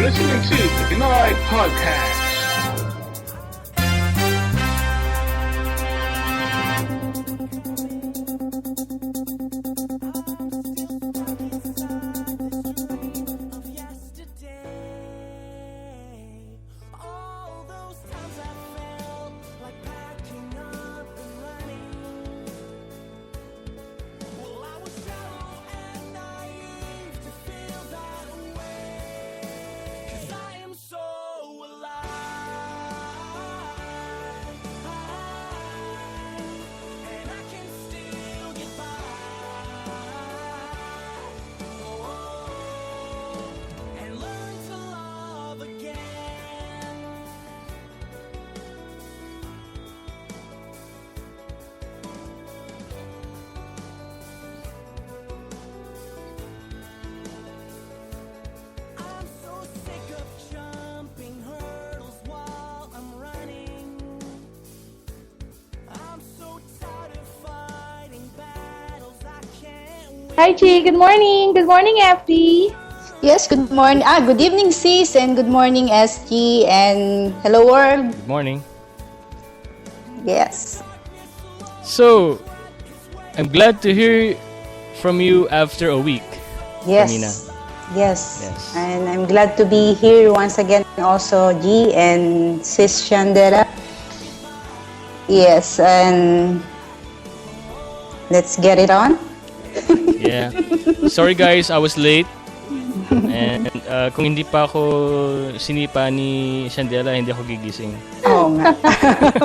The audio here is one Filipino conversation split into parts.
listening to the Pinoy Podcast. Hi, Chi. Good morning. Good morning, FD. Yes, good morning. Good evening, sis, and good morning, SG, and hello, world. Good morning. Yes. So, I'm glad to hear from you after a week, Yes. Amina. Yes. Yes. And I'm glad to be here once again also, G and sis Shandera. Yes, and let's get it on. Yeah. Sorry guys, I was late. And kung hindi pa ako sinipa ni Shandela, hindi ako gigising. Oo nga.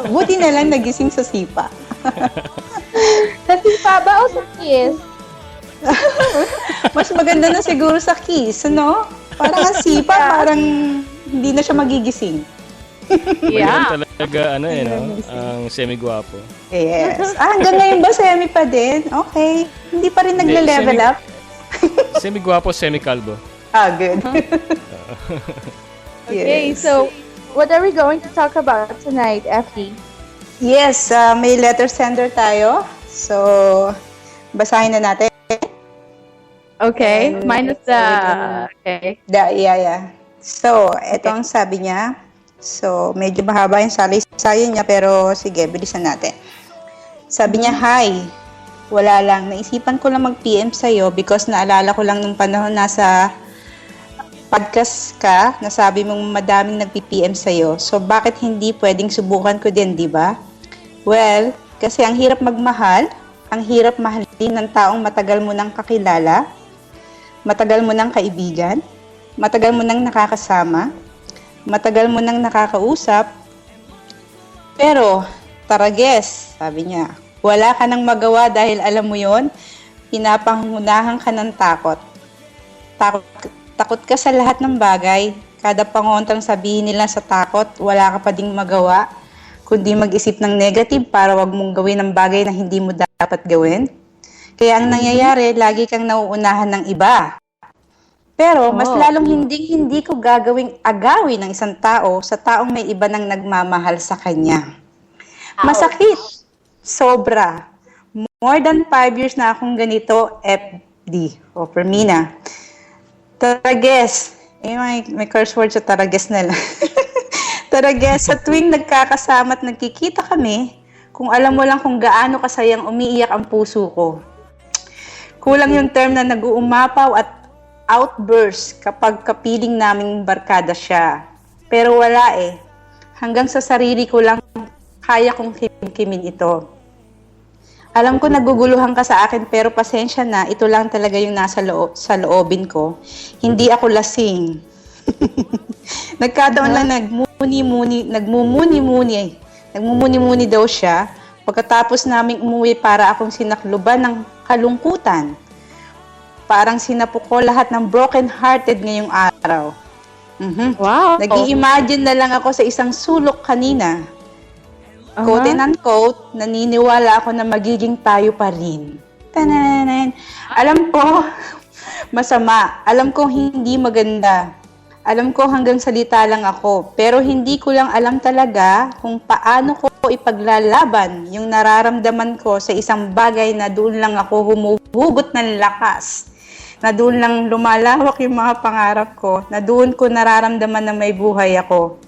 Buti na lang nagising sa sipa. Sa sipa ba o sa kiss? Mas maganda na siguro sa kiss, no? Parang ang sipa, parang hindi na siya magigising. Yeah. Bayan talaga, no? Ang semi-guwapo. Yes. Hanggang ngayon ba semi pa din? Okay. Hindi pa rin nagle-level up? Semi-guwapo, semi-kalbo. Good. Okay, Yes. so what are we going to talk about tonight, FD? Yes, may letter sender tayo. So, basahin na natin. Okay, And minus the... Okay. Yeah. So, ito ang sabi niya. So, medyo mahaba yung salaysay niya, pero sige, bilisan natin. Sabi niya, hi. Wala lang. Naisipan ko lang mag-PM sa'yo because naalala ko lang nung panahon nasa podcast ka, nasabi mong madaming nagpi-PM sa'yo. So, bakit hindi pwedeng subukan ko din, di ba? Well, kasi ang hirap magmahal, ang hirap mahalin ng taong matagal mo nang kakilala, matagal mo nang kaibigan, matagal mo nang nakakasama, matagal mo nang nakakausap, pero, tara guess, sabi niya, wala ka nang magawa dahil alam mo yon, pinapangunahan ka ng takot. Takot ka sa lahat ng bagay, kada pangontang sabihin nila sa takot, wala ka pa ding magawa, kundi mag-isip ng negative para wag mong gawin ang bagay na hindi mo dapat gawin. Kaya ang nangyayari, lagi kang nauunahan ng iba. Pero mas lalong hindi ko gagawing agawin ng isang tao sa taong may iba nang nagmamahal sa kanya. Masakit. Sobra. More than 5 years na akong ganito, FD o Permina. Tarages. May curse word sa tarages na lang. Tarages, sa tuwing nagkakasama at nagkikita kami, kung alam mo lang kung gaano kasayang umiiyak ang puso ko. Kulang yung term na nag-uumapaw at outburst kapag kapiling naming barkada siya. Pero wala eh. Hanggang sa sarili ko lang kaya kong kimkimin ito. Alam ko naguguluhan ka sa akin pero pasensya na, ito lang talaga yung nasa sa loobin ko. Hindi ako lasing. Nagkataon lang nagmumuni-muni daw siya pagkatapos naming umuwi para akong sinakluban ng kalungkutan. Parang sinapok ko lahat ng broken-hearted ngayong araw. Wow. Nag-i-imagine na lang ako sa isang sulok kanina. Quote and unquote, naniniwala ako na magiging tayo pa rin. Tananan. Alam ko, masama. Alam ko hindi maganda. Alam ko hanggang salita lang ako. Pero hindi ko lang alam talaga kung paano ko ipaglalaban yung nararamdaman ko sa isang bagay na doon lang ako humuhugot ng lakas. na doon lang lumalawak yung mga pangarap ko, na doon ko nararamdaman na may buhay ako.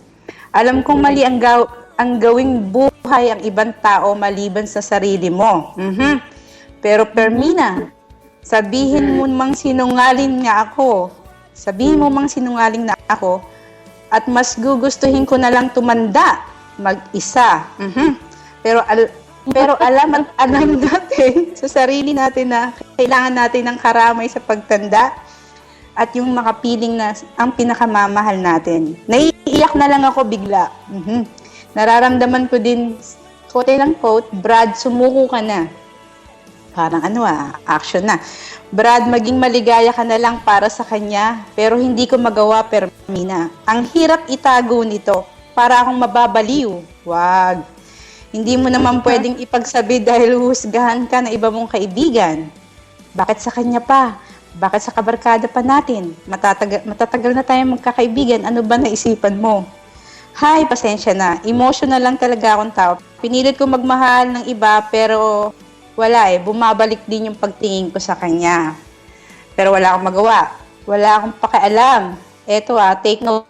Alam kong mali ang gawing buhay ang ibang tao maliban sa sarili mo. Pero Permina, sabihin mo mang sinungaling nga ako. Sabihin mo mang sinungaling na ako at mas gugustuhin ko na lang tumanda, mag-isa. Pero alam natin sa sarili natin na kailangan natin ng karamay sa pagtanda at yung makapiling na ang pinakamamahal natin. Naiiyak na lang ako bigla. Nararamdaman ko din, quote lang quote, Brad, sumuko ka na. Parang action na. Brad, maging maligaya ka na lang para sa kanya, pero hindi ko magawa, Permina. Ang hirap itago nito, para akong mababaliw. Wag. Hindi mo naman pwedeng ipagsabi dahil husgahan ka ng iba mong kaibigan. Bakit sa kanya pa? Bakit sa kabarkada pa natin? Matatagal na tayong magkakaibigan, ano ba naisipan mo? Hay, pasensya na. Emotional lang talaga akong tao. Pinilit ko magmahal ng iba, pero wala bumabalik din yung pagtingin ko sa kanya. Pero wala akong magawa. Wala akong pakialam. Eto take note.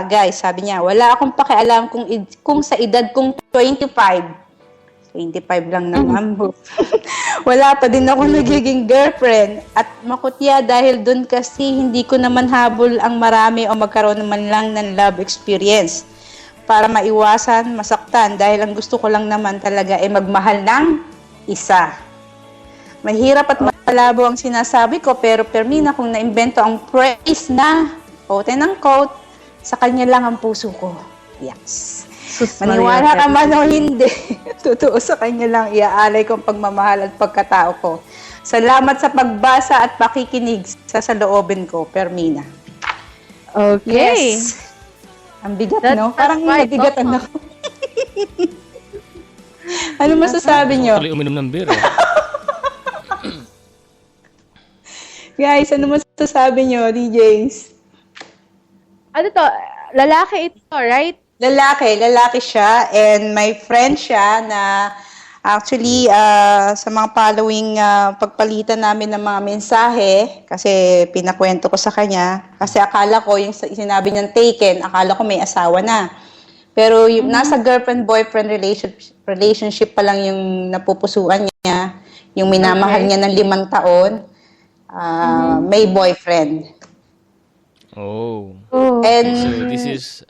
Guys, sabi niya, wala akong pakialam kung sa edad kong 25 lang naman. Wala pa din ako nagiging girlfriend. At makutya dahil dun kasi hindi ko naman habol ang marami o magkaroon naman lang ng love experience. Para maiwasan, masaktan dahil ang gusto ko lang naman talaga ay magmahal ng isa. Mahirap at malabo ang sinasabi ko, pero Permina, kung naimbento ang phrase na, quote ng quote, sa kanya lang ang puso ko. Yes. Maniwala ka man o hindi, totoo sa kanya lang iaalay kong pagmamahal at pagkatao ko. Salamat sa pagbasa at pakikinig sa saloobin ko, Permina. Okay. Yes. Ang bigat, no? Parang nabigat ako. Ano masasabi nyo? Tuloy uminom ng beer. Guys, ano masasabi nyo, DJs? Ano to? Lalaki ito, right? Lalaki siya, and my friend siya na actually sa mga following pagpalitan namin ng mga mensahe, kasi pinakwento ko sa kanya, kasi akala ko yung sinabi niyang taken, akala ko may asawa na. Pero yung nasa girlfriend-boyfriend relationship pa lang yung napupusuan niya, yung minamahal niya ng 5 taon, may boyfriend. Oh. And So this is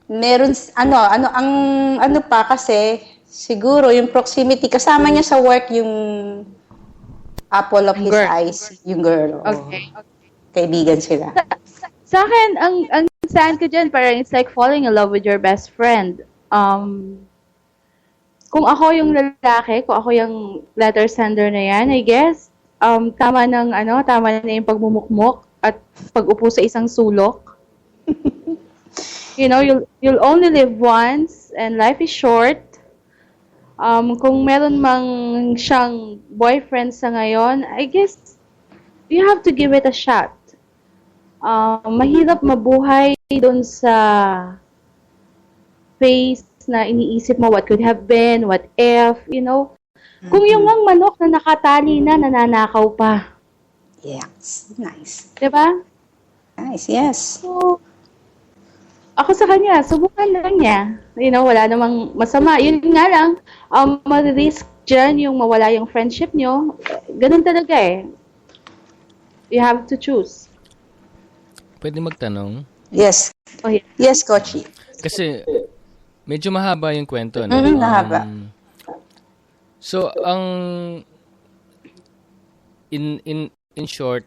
meron ang pa kasi siguro yung proximity kasama niya sa work, yung apple of his eyes, yung girl. Okay. Kaibigan sila. Sa akin, ang saan ko dyan, parang it's like falling in love with your best friend. Kung ako yung lalaki, kung ako yung letter sender na yan, I guess, tama na yung pagmumukmok at pag-upo sa isang sulok. You know, you'll only live once and life is short. Kung meron mang siyang boyfriend sa ngayon, I guess you have to give it a shot. Mahirap mabuhay doon sa phase na iniisip mo what could have been, what if, you know. Kung yung ang manok na nakatali na, nananakaw pa. Yes. Nice. Diba? Nice, yes. So, ako sa kanya, subukan lang niya. You know, wala namang masama. Yun nga lang, ma-risk dyan yung mawala yung friendship nyo. Ganun talaga eh. You have to choose. pwede magtanong. Yes. Oh, yeah. Yes, Kochi. Kasi medyo mahaba yung kwento, no? Mahaba. So in short,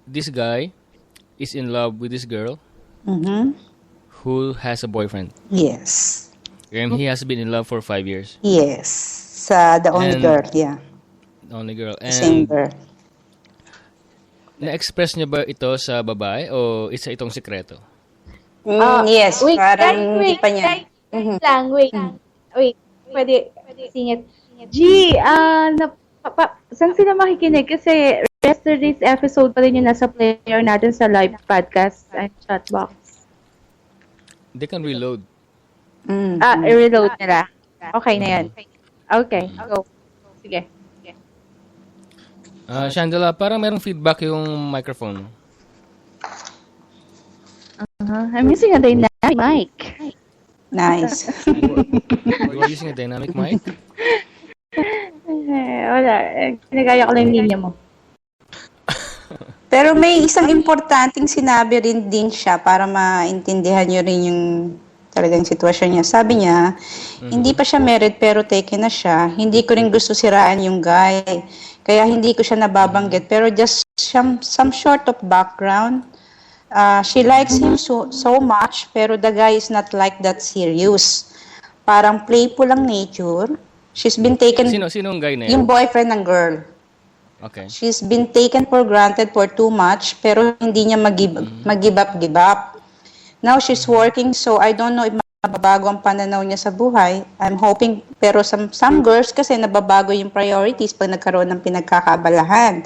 this guy is in love with this girl who has a boyfriend. Yes. And he has been in love for 5 years. Yes. The only girl, yeah. The only girl. Same And girl. na-express niya ba ito sa babae o isa itong sekreto? Yes, parang hindi pa niya. Wait. Pwede singit. G, saan sila makikinig? Kasi yesterday's episode pa rin yung nasa player natin sa live podcast and chat box. They can reload. I-reload nila. Okay na yan. Okay, go. Sige. Chandela, parang merong feedback yung microphone. I'm using a dynamic mic. Nice. You are using a dynamic mic? Wala. Ginagaya ko lang yung linya mo. Pero may isang importanteng sinabi rin din siya para maintindihan nyo rin yung talagang sitwasyon niya. Sabi niya, hindi pa siya married pero taken na siya. Hindi ko rin gusto siraan yung guy. Kaya hindi ko siya nababanggit. Pero just some sort of background. She likes him so much pero the guy is not like that serious. Parang playful lang nature. She's been taken... Sinong guy na yun? Yung boyfriend ng girl. Okay. She's been taken for granted for too much pero hindi niya mag-give up. Now she's working so I don't know if mababago ang pananaw niya sa buhay. I'm hoping pero some girls kasi nababago yung priorities pag nagkaroon ng pinagkakaabalahan.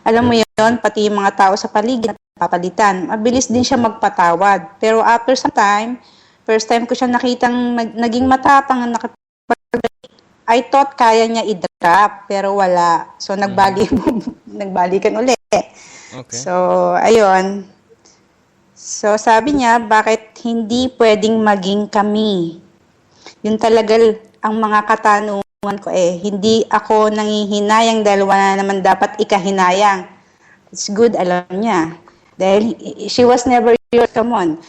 Alam mo yun, pati yung mga tao sa paligid napapalitan. Mabilis din siya magpatawad. Pero after some time, first time ko siya nakitang naging matapang ang I thought kaya niya i-drop, pero wala. So, nagbalikan ulit. Okay. So, ayun. So, sabi niya, bakit hindi pwedeng maging kami? Yun talaga ang mga katanungan ko Hindi ako nangihinayang dahil wala naman dapat ikahinayang. It's good, alam niya. Dahil she was never yours, come on.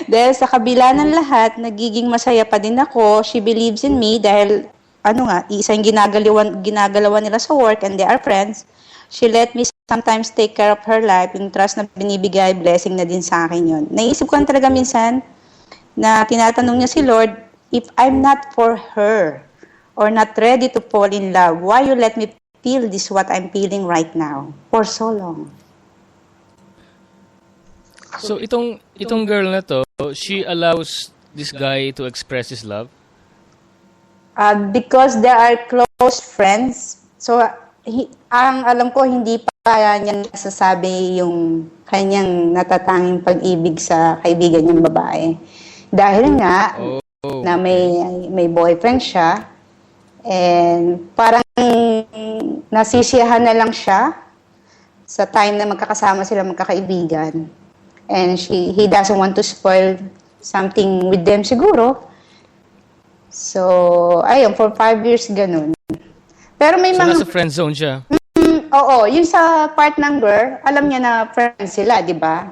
Dahil sa kabila ng lahat, nagiging masaya pa din ako. She believes in me dahil, isa yung ginagalawan nila sa work and they are friends. She let me sometimes take care of her life. Yung trust na binibigay, blessing na din sa akin yun. Naisip ko talaga minsan na tinatanong niya si Lord, if I'm not for her or not ready to fall in love, why you let me feel this what I'm feeling right now for so long? So itong girl na to, she allows this guy to express his love? Because they are close friends. So ang alam ko hindi pa niya nasasabi yung kanyang natatanging pag-ibig sa kaibigan niyang babae. Dahil nga na may boyfriend siya and parang nasisiyahan na lang siya sa time na magkakasama sila magkakaibigan. And he doesn't want to spoil something with them siguro. So, ayun, for 5 years ganun. Pero may nasa friend zone siya? Oo, yung sa part ng girl, alam niya na friends sila, di ba?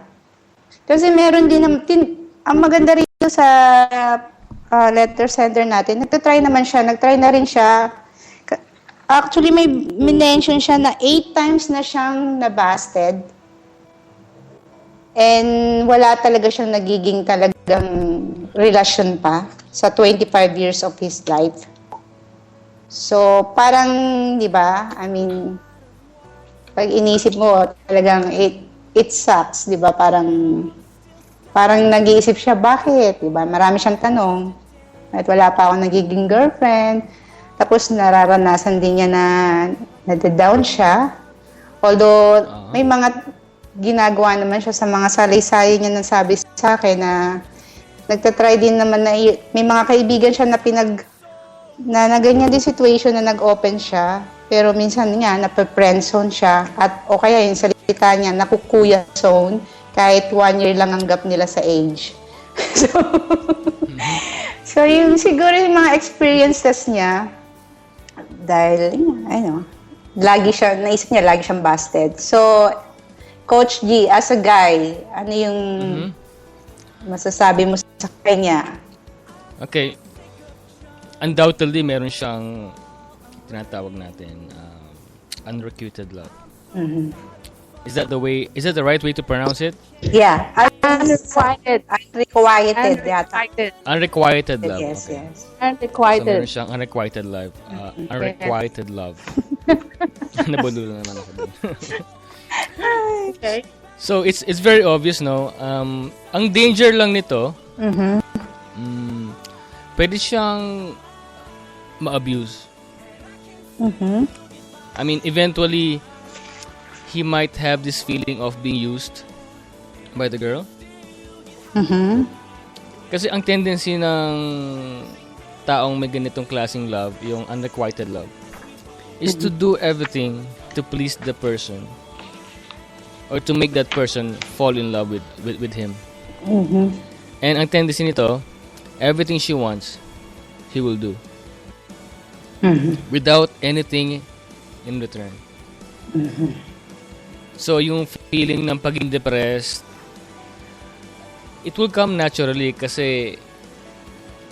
Kasi meron din, ang maganda rin sa letter sender natin, nagtry na rin siya. Actually, may mention siya na 8 times na siyang nabasted. And wala talaga siyang nagiging talagang relasyon pa sa 25 years of his life. So, parang, di ba, I mean, pag inisip mo, talagang it sucks, di ba, parang nag-iisip siya, bakit, di ba, marami siyang tanong, at wala pa akong nagiging girlfriend, tapos nararanasan din niya na nade-down siya, although may mga ginagawa naman siya sa mga salaysay niya na sabi sa akin na nagtatry din naman na may mga kaibigan siya na ganyan din situation na nag-open siya pero minsan nga nape-friendzone siya at o kaya yung salita niya nakukuya zone kahit 1 year lang ang gap nila sa age. So yung siguro yung mga experiences niya dahil naisip niya lagi siyang busted. So Coach G, as a guy, ano yung masasabi mo sa kanya? Okay. Undoubtedly, meron siyang tinatawag natin unrequited love. Mm-hmm. Is that the right way to pronounce it? Yeah. Unrequited. Unrequited love. Yes, okay. yes. So, Unrequited. meron siyang unrequited love. Unrequited love. Nabulol naman ako dun. Okay. So, it's very obvious, no? Ang danger lang nito, pwede siyang ma-abuse. I mean, eventually, he might have this feeling of being used by the girl. Kasi ang tendency ng taong may ganitong klaseng love, yung unrequited love, is to do everything to please the person or to make that person fall in love with him. And ang tendency nito, everything she wants, he will do. Without anything in return. So, yung feeling ng pagiging depressed, it will come naturally kasi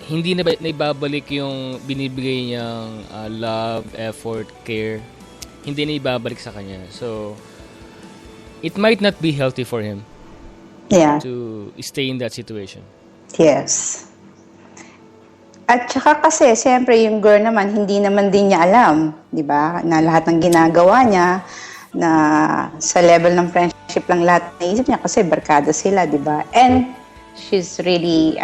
hindi na ibabalik yung binibigay niyang love, effort, care. Hindi na ibabalik sa kanya. So, it might not be healthy for him to stay in that situation. Yes. At saka kasi, siyempre, yung girl naman, hindi naman din niya alam, di ba? Na lahat ng ginagawa niya, na sa level ng friendship lang lahat naisip niya kasi barkada sila, di ba? And she's really,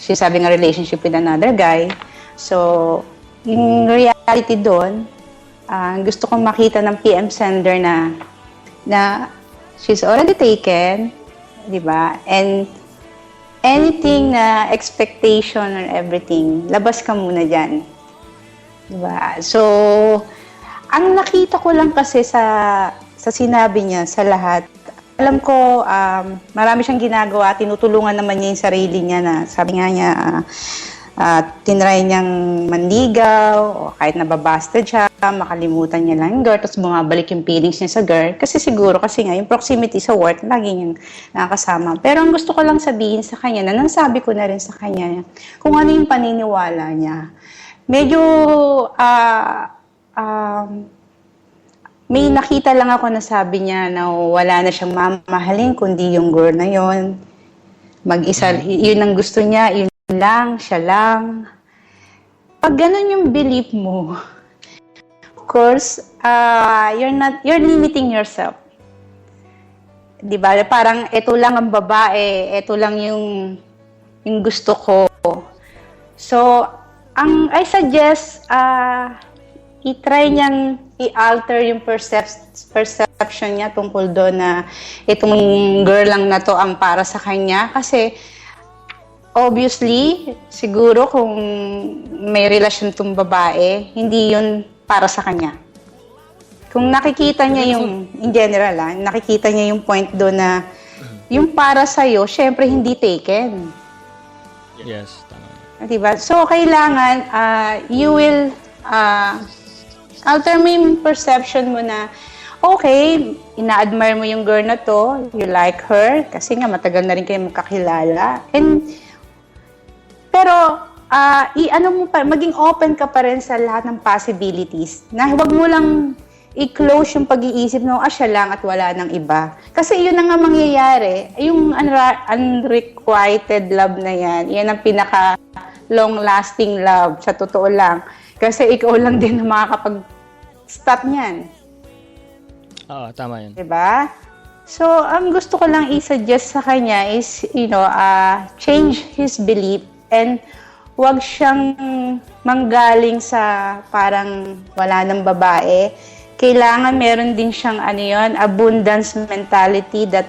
she's having a relationship with another guy. So, in reality doon, gusto kong makita ng PM sender na she's already taken, di ba? And anything na expectation or everything, labas ka muna dyan. Di ba? So, ang nakita ko lang kasi sa sinabi niya, sa lahat, alam ko, marami siyang ginagawa, tinutulungan naman niya yung sarili niya na, sabi nga niya, tinry niyang manligaw, o kahit nababasted siya, makalimutan niya lang yung girl, tapos bumabalik yung feelings niya sa girl. Kasi siguro, kasi nga, yung proximity sa work, lagi niyang nakakasama. Pero ang gusto ko lang sabihin sa kanya, na nasabi ko na rin sa kanya, kung ano yung paniniwala niya. Medyo, may nakita lang ako na sabi niya na wala na siyang mamahalin kundi yung girl na yon. Mag-isa, yun ang gusto niya, yun lang, siya lang. Pag ganun yung belief mo, of course, you're limiting yourself. Diba? Parang ito lang ang babae, ito lang yung gusto ko. So, I suggest, i-try niyang i-alter yung perception niya tungkol doon na itong girl lang na to ang para sa kanya. Kasi, obviously, siguro kung may relasyon tong babae, hindi yun para sa kanya. Kung nakikita niya yung, in general, nakikita niya yung point doon na yung para sa'yo, syempre hindi taken. Yes, tama. Diba? So, kailangan, you will, alter mo yung perception mo na, okay, ina-admire mo yung girl na to, you like her, kasi nga matagal na rin kayo magkakilala. Pero, maging open ka pa rin sa lahat ng possibilities. Na huwag mo lang i-close yung pag-iisip na, siya lang at wala nang iba. Kasi yun na nga mangyayari, yung unrequited love na yan ang pinaka long-lasting love, sa totoo lang. Kasi ikaw lang din na makakapag-stop niyan. Oo, tama yun. Diba? So, ang gusto ko lang i-suggest sa kanya is, change his belief and wag siyang manggaling sa parang wala ng babae. Kailangan meron din siyang abundance mentality that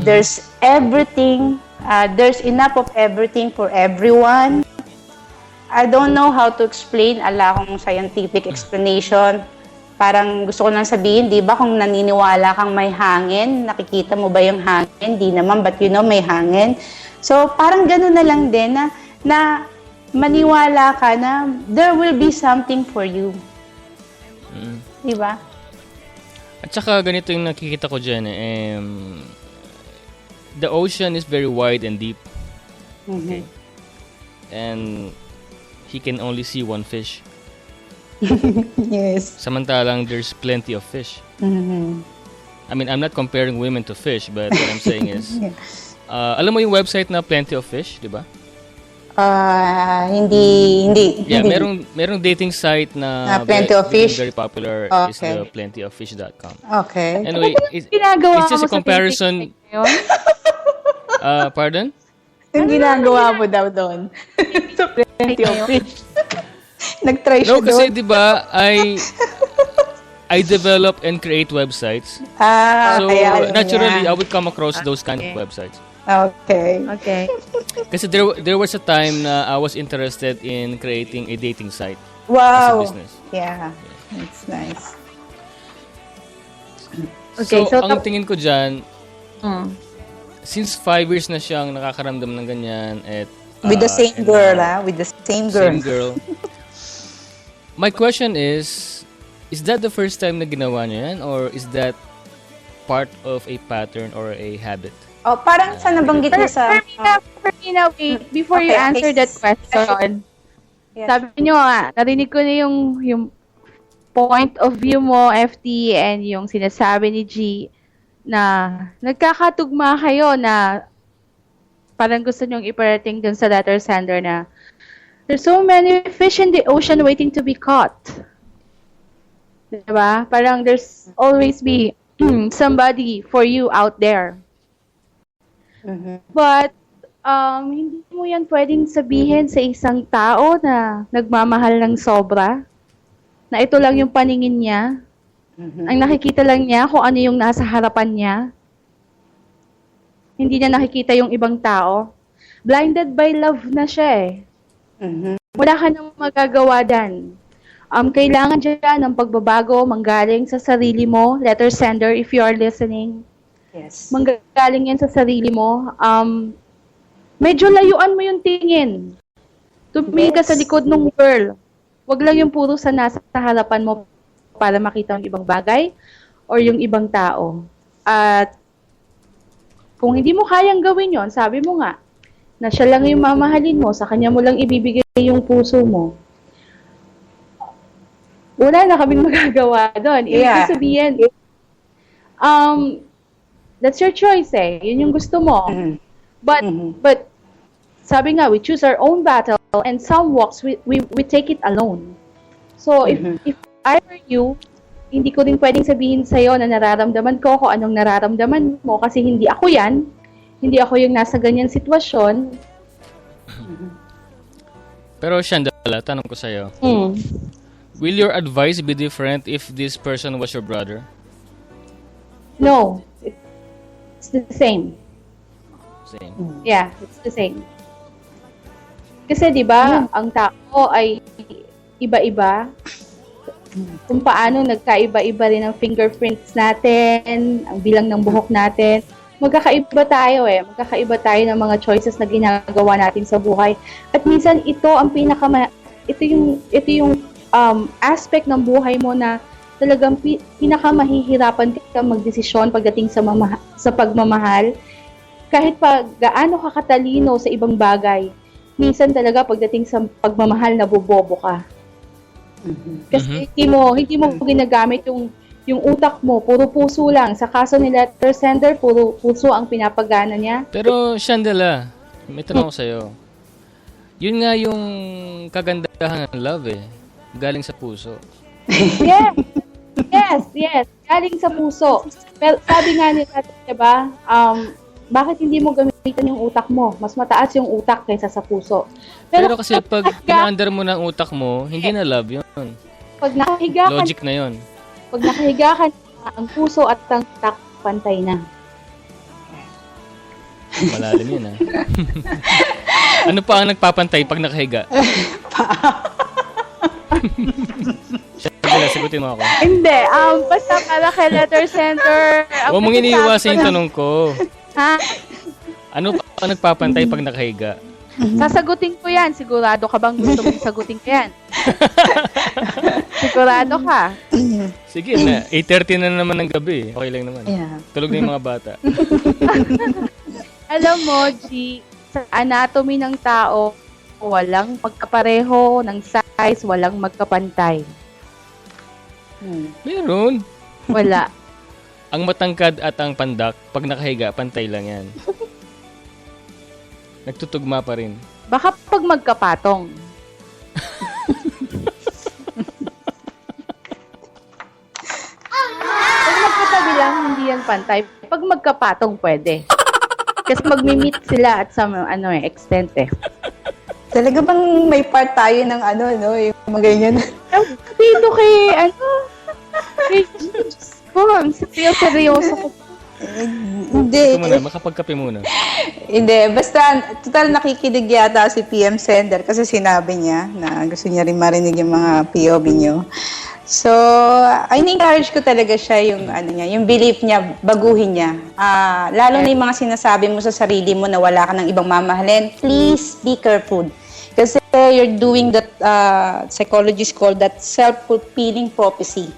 there's everything, there's enough of everything for everyone. I don't know how to explain, ala akong scientific explanation. Parang gusto ko lang sabihin, di ba, kung naniniwala kang may hangin, nakikita mo ba yung hangin? Di naman, but may hangin. So, parang gano'n na lang din na maniwala ka na there will be something for you. Di ba? At saka ganito yung nakikita ko dyan. The ocean is very wide and deep. Okay? And he can only see one fish. Yes. Samantalang there's plenty of fish. I mean, I'm not comparing women to fish, but what I'm saying is, alam mo yung website na Plenty of Fish, di ba? Hindi. Yeah, merong dating site na Plenty of Fish. Very popular is the plentyoffish.com. Okay. Anyway, it's just a comparison. Pardon? Yung ginagawa mo daw doon. So, Plenty of Fish. Nag-try siya doon. No, kasi di ba, I develop and create websites. So, naturally, I would come across those kind of websites. Okay. Kasi there was a time na I was interested in creating a dating site. Wow. As a business. Yeah. That's nice. Okay, so, so ang tingin ko dyan, Mm. since 5 years na siyang nakakaramdam ng ganyan at With the same and girl, now, With the same girl. same girl. My question is that the first time na ginawa niya yan or is that part of a pattern or a habit? Oh, parang sa nabanggit niya sa... For me na, wait, before you Okay, answer that question, Yes. sabi niyo nga, narinig ko na yung point of view mo, FT, and yung sinasabi ni G, na nagkakatugma kayo na parang gusto niyong iparating dun sa letter sender na there's so many fish in the ocean waiting to be caught. Diba? Parang there's always be somebody for you out there. Mhm. But, hindi mo yan pwedeng sabihin sa isang tao na nagmamahal ng sobra. Na ito lang yung paningin niya. Mhm. Ang nakikita lang niya kung ano yung nasa harapan niya. Hindi niya nakikita yung ibang tao. Blinded by love na siya eh. Mhm. Wala ka nang magagawa dan. Kailangan dyan ng pagbabago, manggaling sa sarili mo. Letter sender, if you are listening. Yes. Manggaling yan sa sarili mo. Medyo layuan mo yung tingin. Tumingin ka sa likod ng girl. Wag lang yung puro sa nasa harapan mo para makita yung ibang bagay or yung ibang tao. At kung hindi mo kayang gawin yon, sabi mo nga, na siya lang yung mamahalin mo, sa kanya mo lang ibibigay yung puso mo. Wala na kaming magagawa doon. Ibig sabihin, that's your choice eh. Yun yung gusto mo. Mhm. But sabi nga, we choose our own battle and some walks we take it alone. So if I were you, hindi ko rin pwedeng sabihin sa'yo na nararamdaman ko kung anong nararamdaman mo kasi hindi ako yan. Hindi ako yung nasa ganyan sitwasyon. Pero Shandala, tanong ko sa'yo. Will your advice be different if this person was your brother? No. It's the same. Same. Yeah, it's the same. Kasi 'di ba, ang tao ay iba-iba. Kung paano nagkaiba-iba rin ang fingerprints natin, ang bilang ng buhok natin. Magkakaiba tayo eh. Magkakaiba tayo ng mga choices na ginagawa natin sa buhay. At minsan ito ang ito yung aspect ng buhay mo na talagang pinakamahihirapan ka magdesisyon pagdating sa pagmamahal. Kahit pa gaano ka katalino sa ibang bagay, minsan talaga pagdating sa pagmamahal nabobobo ka. Kasi hindi mo ginagamit yung utak mo, puro puso lang. Sa kaso ni letter sender, puro puso ang pinapagana niya. Pero Shandala, may tanong ko sa'yo. Yun nga yung kagandahan ng love eh. Galing sa puso. Yes. Galing sa puso. Pero sabi nga nila, diba, bakit hindi mo gamitin yung utak mo? Mas mataas yung utak kaysa sa puso. Pero kasi pag pinaandar mo ng utak mo, hindi na love yun. Pag nakahiga ka, Logic na yun. pag nakahiga ka, ang puso at ang utak pantay na. Malalim yun ah. Ano pa ang nagpapantay pag nakahiga? Shandala, sagutin mo ako. Hindi, basta para kay letter center. Huwag mong iniiwasan yung tanong ko. Ha? Ano pa ang nagpapantay pag nakahiga? Sasagutin ko yan. Sigurado ka bang gusto mong sagutin ko yan? Sigurado ka. Sige na, 8:30 na naman ng gabi. Okay lang naman. Yeah. Tulog na yung mga bata. Alam mo, G, sa anatomy ng tao, walang magkapareho ng size, walang magkapantay. Meron. Wala. Ang matangkad at ang pandak, pag nakahiga, pantay lang yan. Nagtutugma pa rin. Baka pag magkapatong. Pag magkatabi lang, hindi yan pantay. Pag magkapatong, pwede. Kasi magmi-meet sila at some extent eh. Talaga bang may part tayo ng yung mga ganyan? Dito kay, kay Diyos ko, ang seryoso ko. Hindi. Ito muna, makapagkape muna. Hindi. Basta, total nakikinig yata si PM Sender kasi sinabi niya na gusto niya rin marinig yung mga POV niyo. So, encourage ko talaga siya yung yung belief niya, baguhin niya. Lalo na yung mga sinasabi mo sa sarili mo na wala ka ng ibang mamahalin, please be careful. Kasi you're doing that, psychologists call that self-fulfilling prophecy.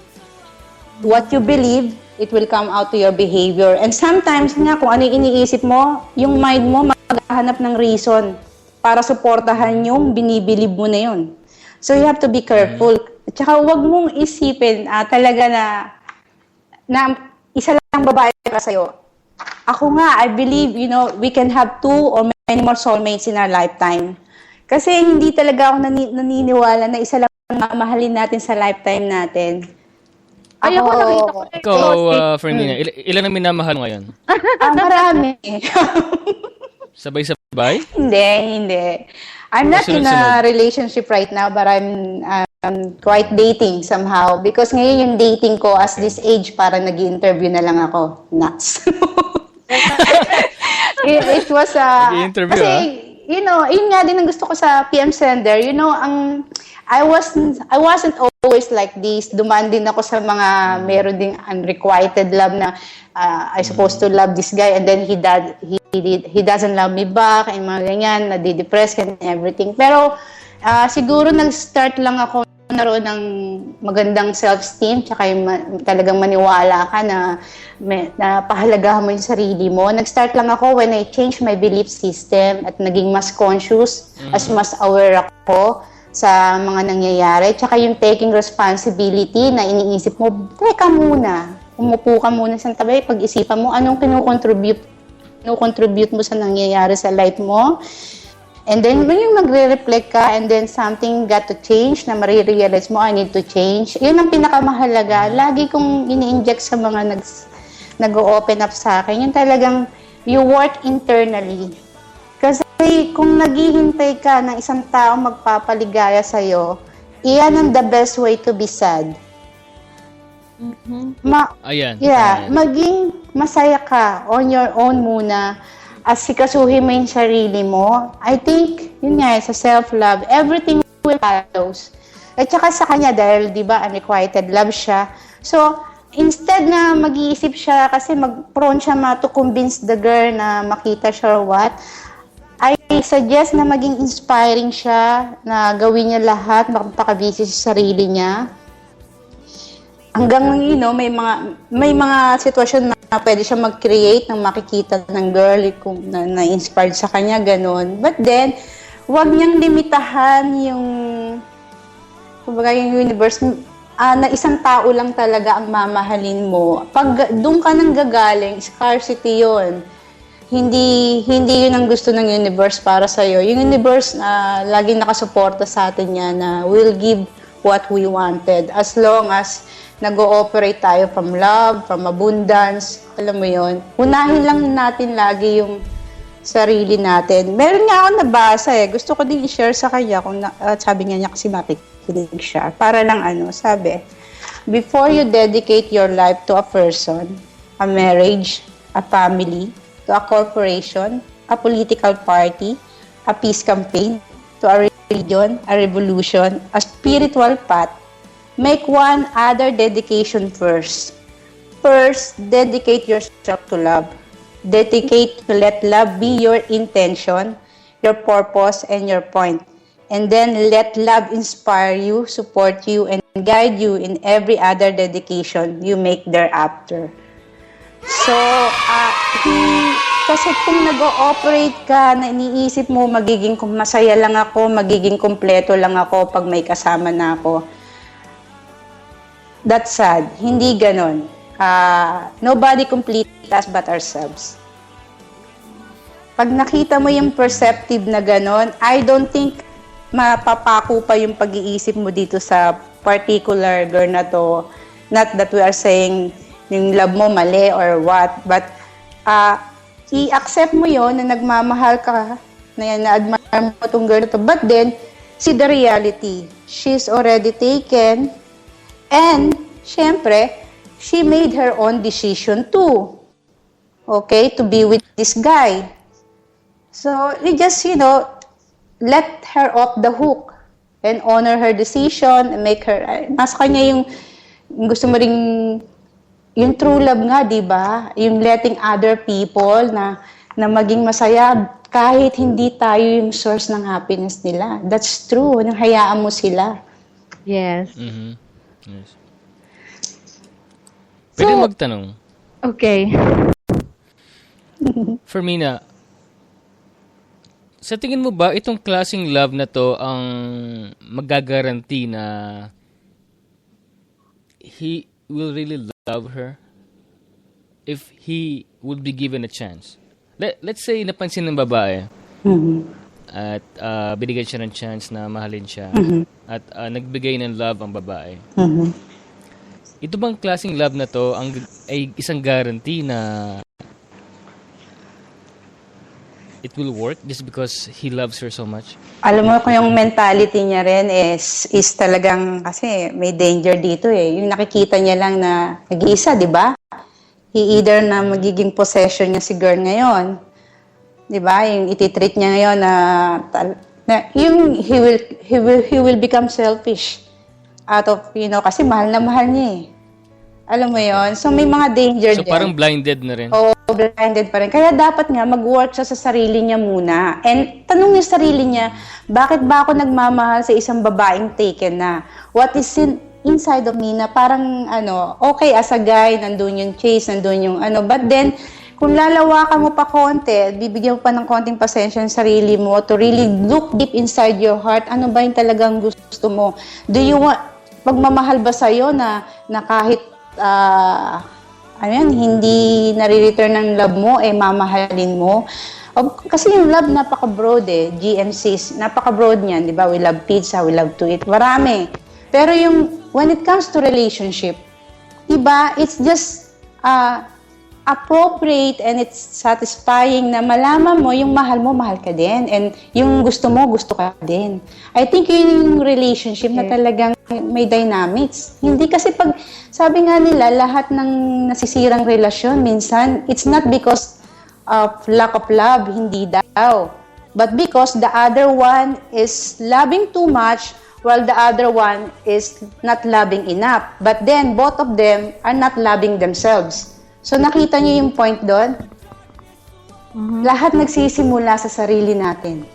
What you believe, it will come out to your behavior. And sometimes nga, kung ano yung iniisip mo, yung mind mo maghahanap ng reason para suportahan yung binibilib mo na yun. So, you have to be careful. At saka huwag mong isipin talaga na isa lang babae para sa'yo. Ako nga, I believe, we can have 2 or many more soulmates in our lifetime. Kasi hindi talaga ako naniniwala na isa lang mamahalin natin sa lifetime natin. Ay, ako nakita ko. Ikaw, Fermina, ilan ang minamahal mo ngayon? Marami. Sabay-sabay? Hindi. I'm not in a relationship right now, but I'm quite dating somehow. Because ngayon yung dating ko as this age, parang nag-i-interview na lang ako. Nuts. it was nag-i-interview, kasi, yun nga din ang gusto ko sa PM Sender. I wasn't always like this. Dumaan din ako sa mga meron ding unrequited love na I supposed to love this guy and then he doesn't love me back and mga ganyan, nadidepress and everything. Pero siguro nag-start lang ako naroon ng magandang self-esteem tsaka yung talagang maniwala ka na pahalagahan mo yung sarili mo. Nag-start lang ako when I changed my belief system at naging mas conscious, as mas aware ako sa mga nangyayari. Tsaka yung taking responsibility na iniisip mo, teka muna, umupo ka muna sa tabi, pag-isipan mo anong kinukontribute mo sa nangyayari sa life mo. And then, when yung magre-reflect ka and then something got to change, na marirealize mo, I need to change, yun ang pinakamahalaga. Lagi kong ini-inject sa mga nag-open up sa akin, yung talagang you work internally. Kasi kung naghihintay ka ng isang tao magpapaligaya sa'yo, iyan ang the best way to be sad. Ayan. Yeah, maging masaya ka on your own muna. Asikasuhin mo yung sarili mo. I think, yun nga, sa self-love, everything will follows. At saka sa kanya, dahil, di ba, unrequited love siya. So, instead na mag-iisip siya, kasi prone siya to convince the girl na makita siya or what, I suggest na maging inspiring siya, na gawin niya lahat, makapakabisi sa sarili niya. Hanggang may mga sitwasyon na pwede siya mag-create ng makikita ng girl kung na-inspired sa kanya, ganun. But then, huwag niyang limitahan yung universe na isang tao lang talaga ang mamahalin mo. Pag doon ka nang gagaling, scarcity yun. Hindi yun ang gusto ng universe para sa'yo. Yung universe na laging nakasuporta sa atin yan na will give what we wanted as long as nag-ooperate tayo from love, from abundance, alam mo yon. Unahin lang natin lagi yung sarili natin. Meron nga ako nabasa gusto ko din i-share sa kanya kung sabi niya kasi makikinig siya. Para lang sabi, before you dedicate your life to a person, a marriage, a family, to a corporation, a political party, a peace campaign, to a religion, a revolution, a spiritual path, make one other dedication first. First, dedicate yourself to love. Dedicate to let love be your intention, your purpose, and your point. And then let love inspire you, support you, and guide you in every other dedication you make thereafter. So, kasi kung nag-ooperate ka, na iniisip mo, magiging masaya lang ako, magiging kumpleto lang ako pag may kasama na ako. That's sad. Hindi ganon. Nobody complete us but ourselves. Pag nakita mo yung perceptive na ganon, I don't think mapapako pa yung pag-iisip mo dito sa particular girl na to. Not that we are saying yung love mo mali or what, but i-accept mo yon na nagmamahal ka, na-admire mo itong girl na to. But then, see the reality. She's already taken. And, syempre, she made her own decision too. Okay? To be with this guy. So, you just, let her off the hook. and honor her decision, and make her, nasa kanya yung gusto mo ring, yung true love nga, di ba? Yung letting other people na maging masaya kahit hindi tayo yung source ng happiness nila. That's true. Nang hayaan mo sila. Yes. Mhm. Yes. Pwede magtanong. Okay. For me na, sa tingin mo ba itong klaseng love na to ang magagaranti na he will really love her if he would be given a chance? Let's say napansin ng babae at binigyan siya ng chance na mahalin siya at nagbigay ng love ang babae. Ito bang klaseng love na to ay isang guarantee na it will work just because he loves her so much? Alam mo kung yung mentality niya rin is talagang, kasi may danger dito eh. Yung nakikita niya lang na nag-iisa, di ba? He either na magiging possession niya si girl ngayon. Di ba? Yung ititreat niya ngayon na yung he will become selfish out of, kasi mahal na mahal niya eh. Alam mo yon. So may mga danger So din. parang blinded na rin. Oo, blinded pa rin. Kaya dapat nga mag-work siya sa sarili niya muna. And tanong niya sarili niya, bakit ba ako nagmamahal sa isang babaeng taken na? What is inside of me na parang okay, as a guy, nandun yung chase, nandun yung but then, kung lalawakan mo pa konti, bibigyan mo pa ng konting pasensya ng sarili mo to really look deep inside your heart, ano ba yung talagang gusto mo? Do you want, pagmamahal ba sa'yo na kahit hindi nare-return ng love mo, mamahalin mo? Kasi yung love napaka-broad GMCs, napaka-broad niyan, di ba? We love pizza, we love to eat, marami. Pero when it comes to relationship, di ba, it's just appropriate and it's satisfying na malaman mo yung mahal ka din and yung gusto mo, gusto ka din. I think yun yung relationship na talagang may dynamics. Hindi kasi sabi nga nila, lahat ng nasisirang relasyon, minsan, it's not because of lack of love, hindi daw. But because the other one is loving too much while the other one is not loving enough. But then, both of them are not loving themselves. So, nakita niyo yung point doon? Lahat nagsisimula sa sarili natin.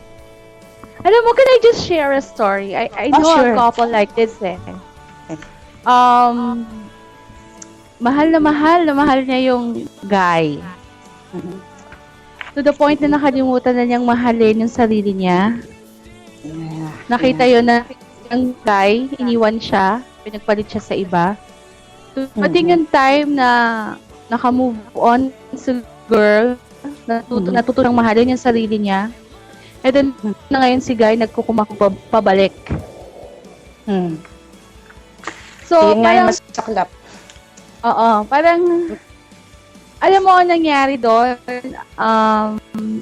Alam mo, can I just share a story? I know sure. a couple like this mahal na mahal niya yung guy. To the point na nakalimutan na niyang mahalin yung sarili niya. Nakita yun na yung guy, iniwan siya, pinagpalit siya sa iba. Dumating yung time na naka-move on sa girl, natuto ng mahalin yung sarili niya. And then, na ngayon si guy nagkukumakabalik. So, yun nga yung parang, masaklap. oo, parang, alam mo ang nangyari doon,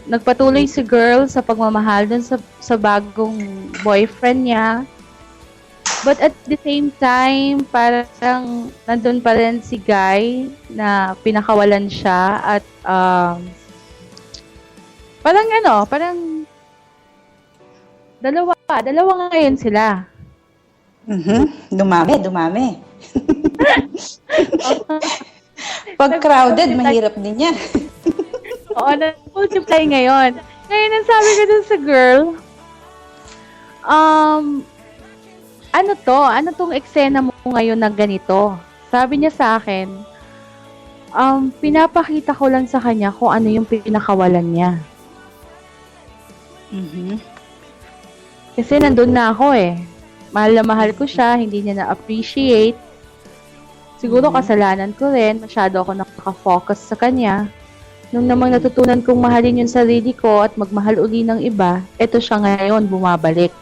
nagpatuloy si girl sa pagmamahal doon sa bagong boyfriend niya. But at the same time, parang nandun pa rin si guy na pinakawalan siya at parang dalawa ngayon sila. Dumami. Pag crowded, mahirap din yan. Oo, na-multiply ngayon. Ngayon, ang sabi ko dun sa girl, ano tong eksena mo ngayon na ganito? Sabi niya sa akin, pinapakita ko lang sa kanya kung ano yung pinakawalan niya. Kasi nandun na ako Mahal na mahal ko siya, hindi niya na-appreciate. Siguro kasalanan ko rin, masyado ako nakaka-focus sa kanya. Nung namang natutunan kong mahalin yung sarili ko at magmahal uli ng iba, eto siya ngayon, bumabalik.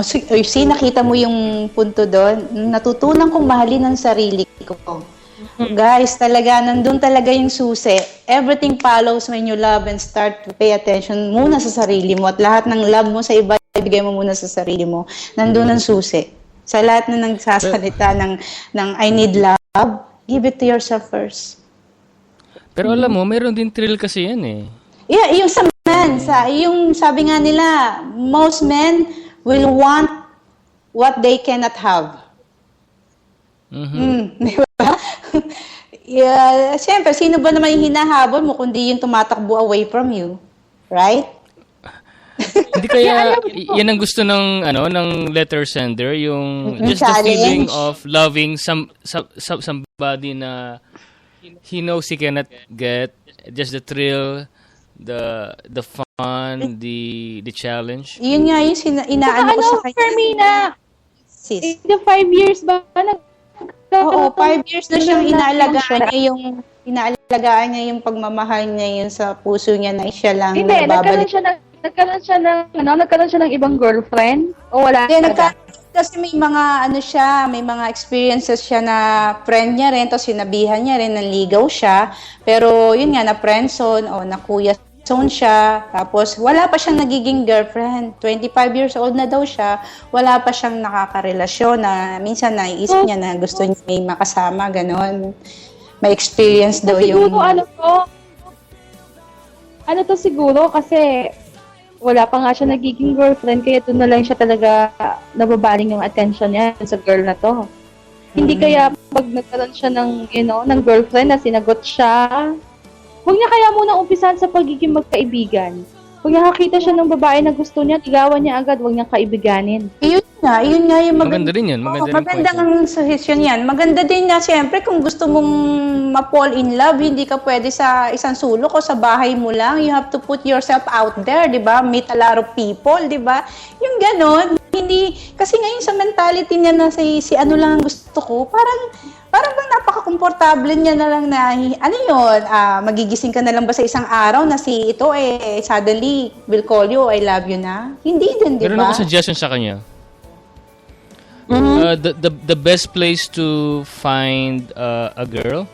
See, nakita mo yung punto doon. Natutunan kong mahalin ang sarili ko. Guys, talaga, nandun talaga yung susi. Everything follows when you love and start to pay attention muna sa sarili mo. At lahat ng love mo sa iba, ibigay mo muna sa sarili mo. Nandun ang susi. Sa lahat na nagsasalita ng I need love, give it to yourself first. Pero alam mo, mayroon din thrill kasi yan Yeah, yung sa men, yung sabi nga nila, most men will want what they cannot have. Di ba? Yeah, siyempre, sino ba naman yung hinahabol mo kundi yung tumatakbo away from you? Right? Hindi kaya yan ang gusto ng letter sender, yung just the challenge. feeling of loving somebody na he knows he cannot get, just the thrill, the fun, the challenge. Yun nga yung inaano ko sa kanya. Fermina, Sis. in the 5 years ba, Oo, 5 years na siyang inaalagaan niya yung pagmamahal niya yun sa puso niya na siya lang Hindi, nababalik. nagkaroon siya ng ibang girlfriend? O wala? Hindi, kasi may mga may mga experiences siya na friend niya rin, tapos sinabihan niya rin, nanligaw siya. Pero yun nga, na friendzone o na kuya zone siya. Tapos wala pa siyang nagiging girlfriend. 25 years old na daw siya. Wala pa siyang nakakarelasyon na minsan naiisip niya na gusto niya may makasama, ganon. May experience daw yung... Siguro ano to siguro kasi wala pa nga siya nagiging girlfriend kaya doon na lang siya talaga nababaling yung attention niya sa girl na to. Hindi kaya pag nagkaroon siya ng, ng girlfriend na sinagot siya, huwag niya kaya muna umpisan sa pagiging magkaibigan. Pag nakakita siya ng babae na gusto niya, ligawan niya agad, huwag niyang kaibiganin. Yun nga yung Maganda rin yun. magandang suggestion yan. Maganda din na siyempre kung gusto mong ma-fall in love, hindi ka pwede sa isang sulok o sa bahay mo lang. You have to put yourself out there, di ba? Meet a lot of people, di ba? Yung ganon. Hindi, kasi ngayon sa mentality niya na si ano lang ang gusto ko, parang bang napaka-komportable niya na lang na, magigising ka na lang ba sa isang araw na si ito suddenly will call you, I love you na? Hindi din, di ba? Meron ako suggestion sa kanya. The best place to find a girl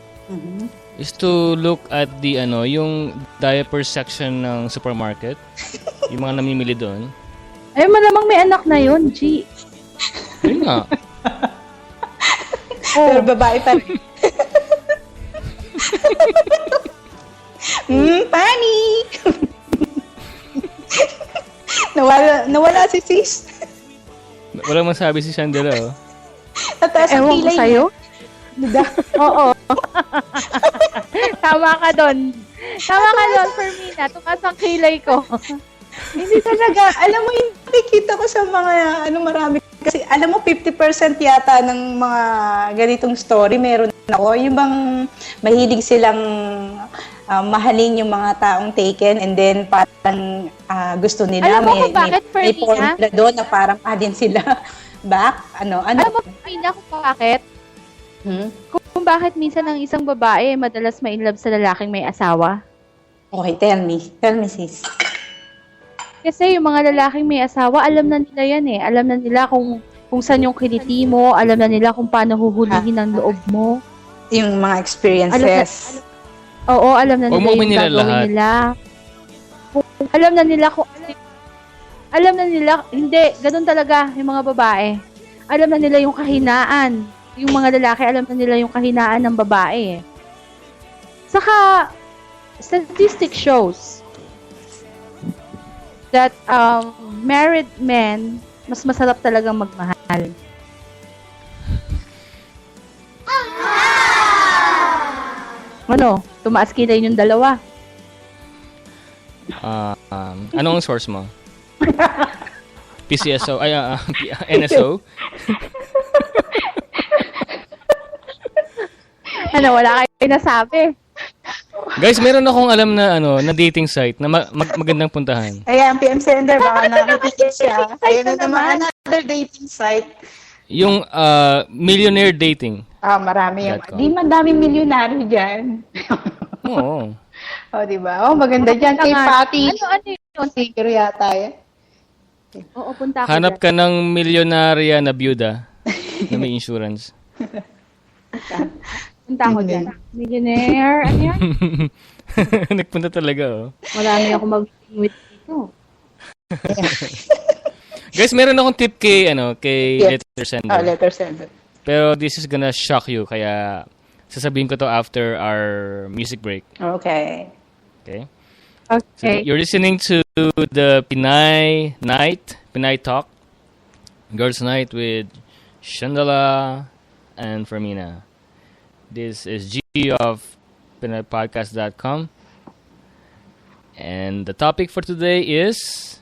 is to look at the yung diaper section ng supermarket. Yung mga namimili doon. Ay, malamang may anak na yun, G. Yun nga. Pero babae pa rin. Pani! nawala si sis. Walang masabi si Chandela, oh. Nataas ang Ewan ko kilay sa'yo. niya. Oo. Tama ka doon, Fermina. Tumas ang kilay ko. Hindi talaga. Alam mo, yung nakikita ko sa mga, marami. Kasi, alam mo, 50% yata ng mga ganitong story, meron ako. Yung bang mahilig silang mahalin yung mga taong taken and then parang gusto nila. Alam mo kung bakit, may Fermina? formula doon na parang mahalin sila back. Alam mo, Fermina, kung bakit? Kung bakit minsan ang isang babae madalas ma-inlove sa lalaking may asawa? Okay, tell me sis. Kasi yung mga lalaking may asawa, alam na nila yan eh. Alam na nila kung saan yung kiliti mo, alam na nila kung paano huhulihin ang loob mo. Yung mga experiences. Alam na Huwag nila mo yung nila gagawin lahat. nila. Alam na nila, hindi, ganun talaga yung mga babae. Alam na nila yung kahinaan. Yung mga lalaki, alam na nila yung kahinaan ng babae. Saka, statistic shows that married men, mas masarap talagang magmahal. Ano? Tumaas kilay yung dalawa. Anong source mo? PCSO? NSO? Wala kayo nasabi. Guys, meron akong alam na na dating site na magandang puntahan. Ayan, PM Sender, baka nakakita siya. Ayun na naman, another dating site. Yung millionaire dating. Marami yung, .com. di madaming milyonaryo dyan. Oo. Diba? Maganda dyan. Kay Patty. Ano yun? Siguro yata yan. Oo, punta ako Hanap dyan. ka ng milyonarya na byuda na may insurance. Punta ako dyan. Millionaire, ano yan? Nagpunta talaga, oh. Marami ako mag-with dito. Guys, meron akong tip kay Yes. letter sender. Letter sender. Pero this is gonna shock you, kaya sasabihin ko to after our music break. Okay. Okay? So, Okay. you're listening to the Pinay Talk. Girls Night with Shandala and Fermina. This is G of PinayPodcast.com. And the topic for today is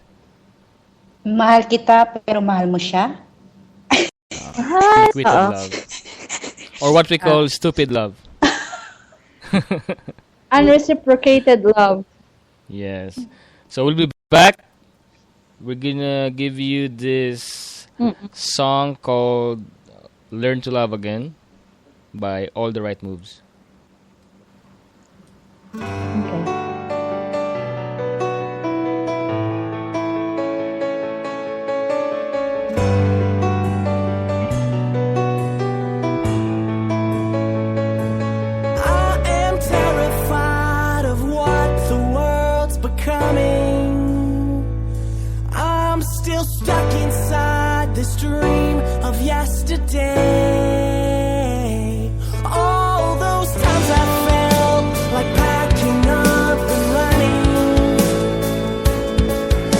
Mahal kita pero mahal mo siya? unrequited love. Or what we call stupid love. Unreciprocated love. Yes. So we'll be back. We're gonna give you this song called Learn to Love Again by All the Right Moves. Okay. I am terrified of what the world's becoming. I'm still stuck inside this dream of yesterday. All those times I felt like packing up and running.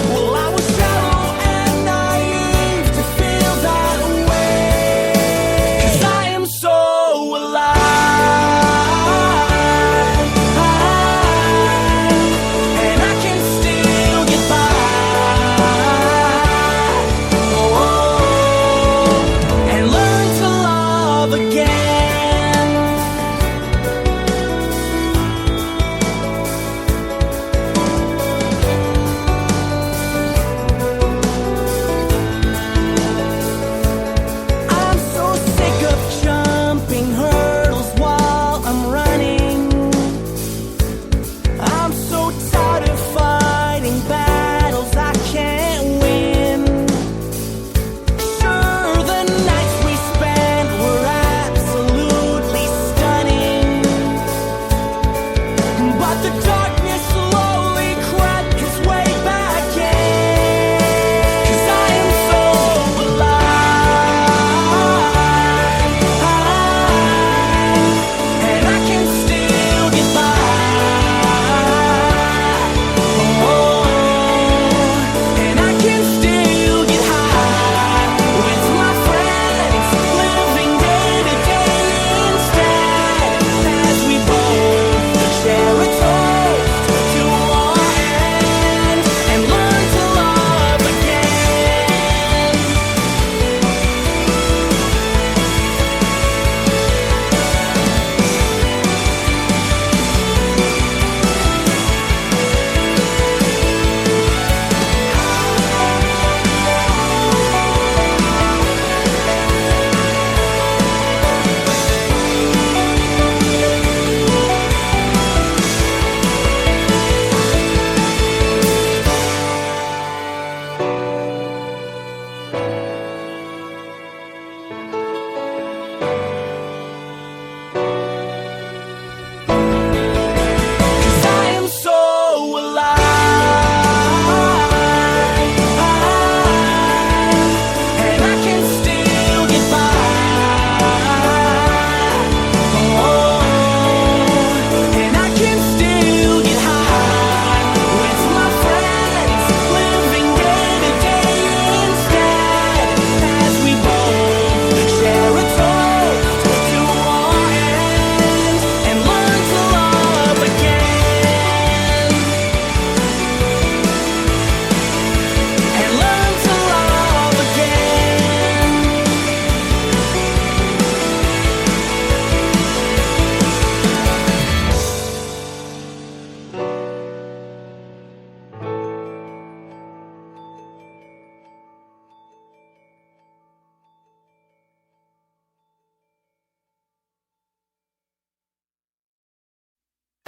Well, I was shallow and naive to feel that way. 'Cause I am so alive, and I can still get by. And learn to love again. I'm so sick of jumping hurdles while I'm running. I'm so tired of fighting battles I can't win. Sure, the nights we spent were absolutely stunning, but the darkness slowly crept its way back in. 'Cause I am so alive, and I can still get by. And I can still get high with my friends, living day to day instead, as we both share a toast to our end and learn to love again. Cause I am so alive, and I can still get by. And I can still get high with my friends, living day to day instead, as we both share a toast to our end and learn to love again. And learn to love again.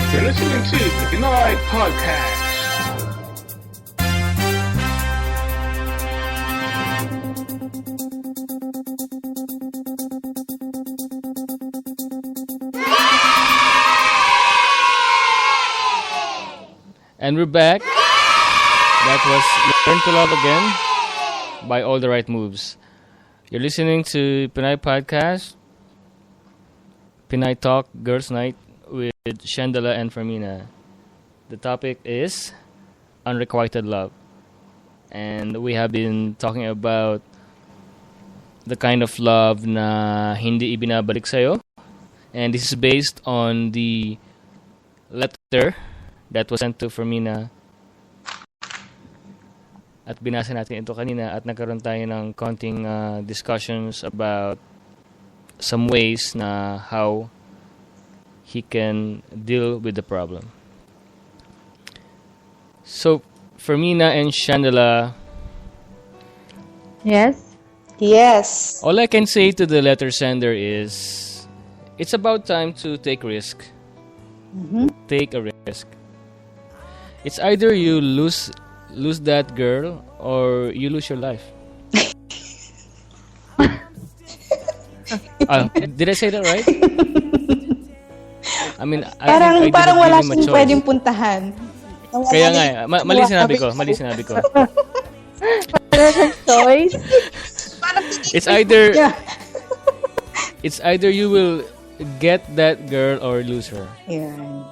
You're listening to the Pinoy Podcast. And we're back. That was Learn to Love Again by All the Right Moves. You're listening to Pinay Podcast, Pinay Talk, Girls Night with Shandala and Fermina. The topic is unrequited love. And we have been talking about the kind of love na hindi ibinabalik sa'yo. And this is based on the letter that was sent to Fermina. At binasa natin ito kanina at nagkaroon tayo ng konting discussions about some ways na how he can deal with the problem. So, Fermina and Chandela, Yes? Yes. all I can say to the letter sender is, it's about time to take risk. Take a risk. It's either you lose that girl or you lose your life. Did I say that right? I mean, I didn't Parang wala give him a siyang choice. pwedeng puntahan. Kaya nga, mali sinabi ko. Wala siyang choice? It's either Yeah. it's either you will get that girl or lose her. Yan.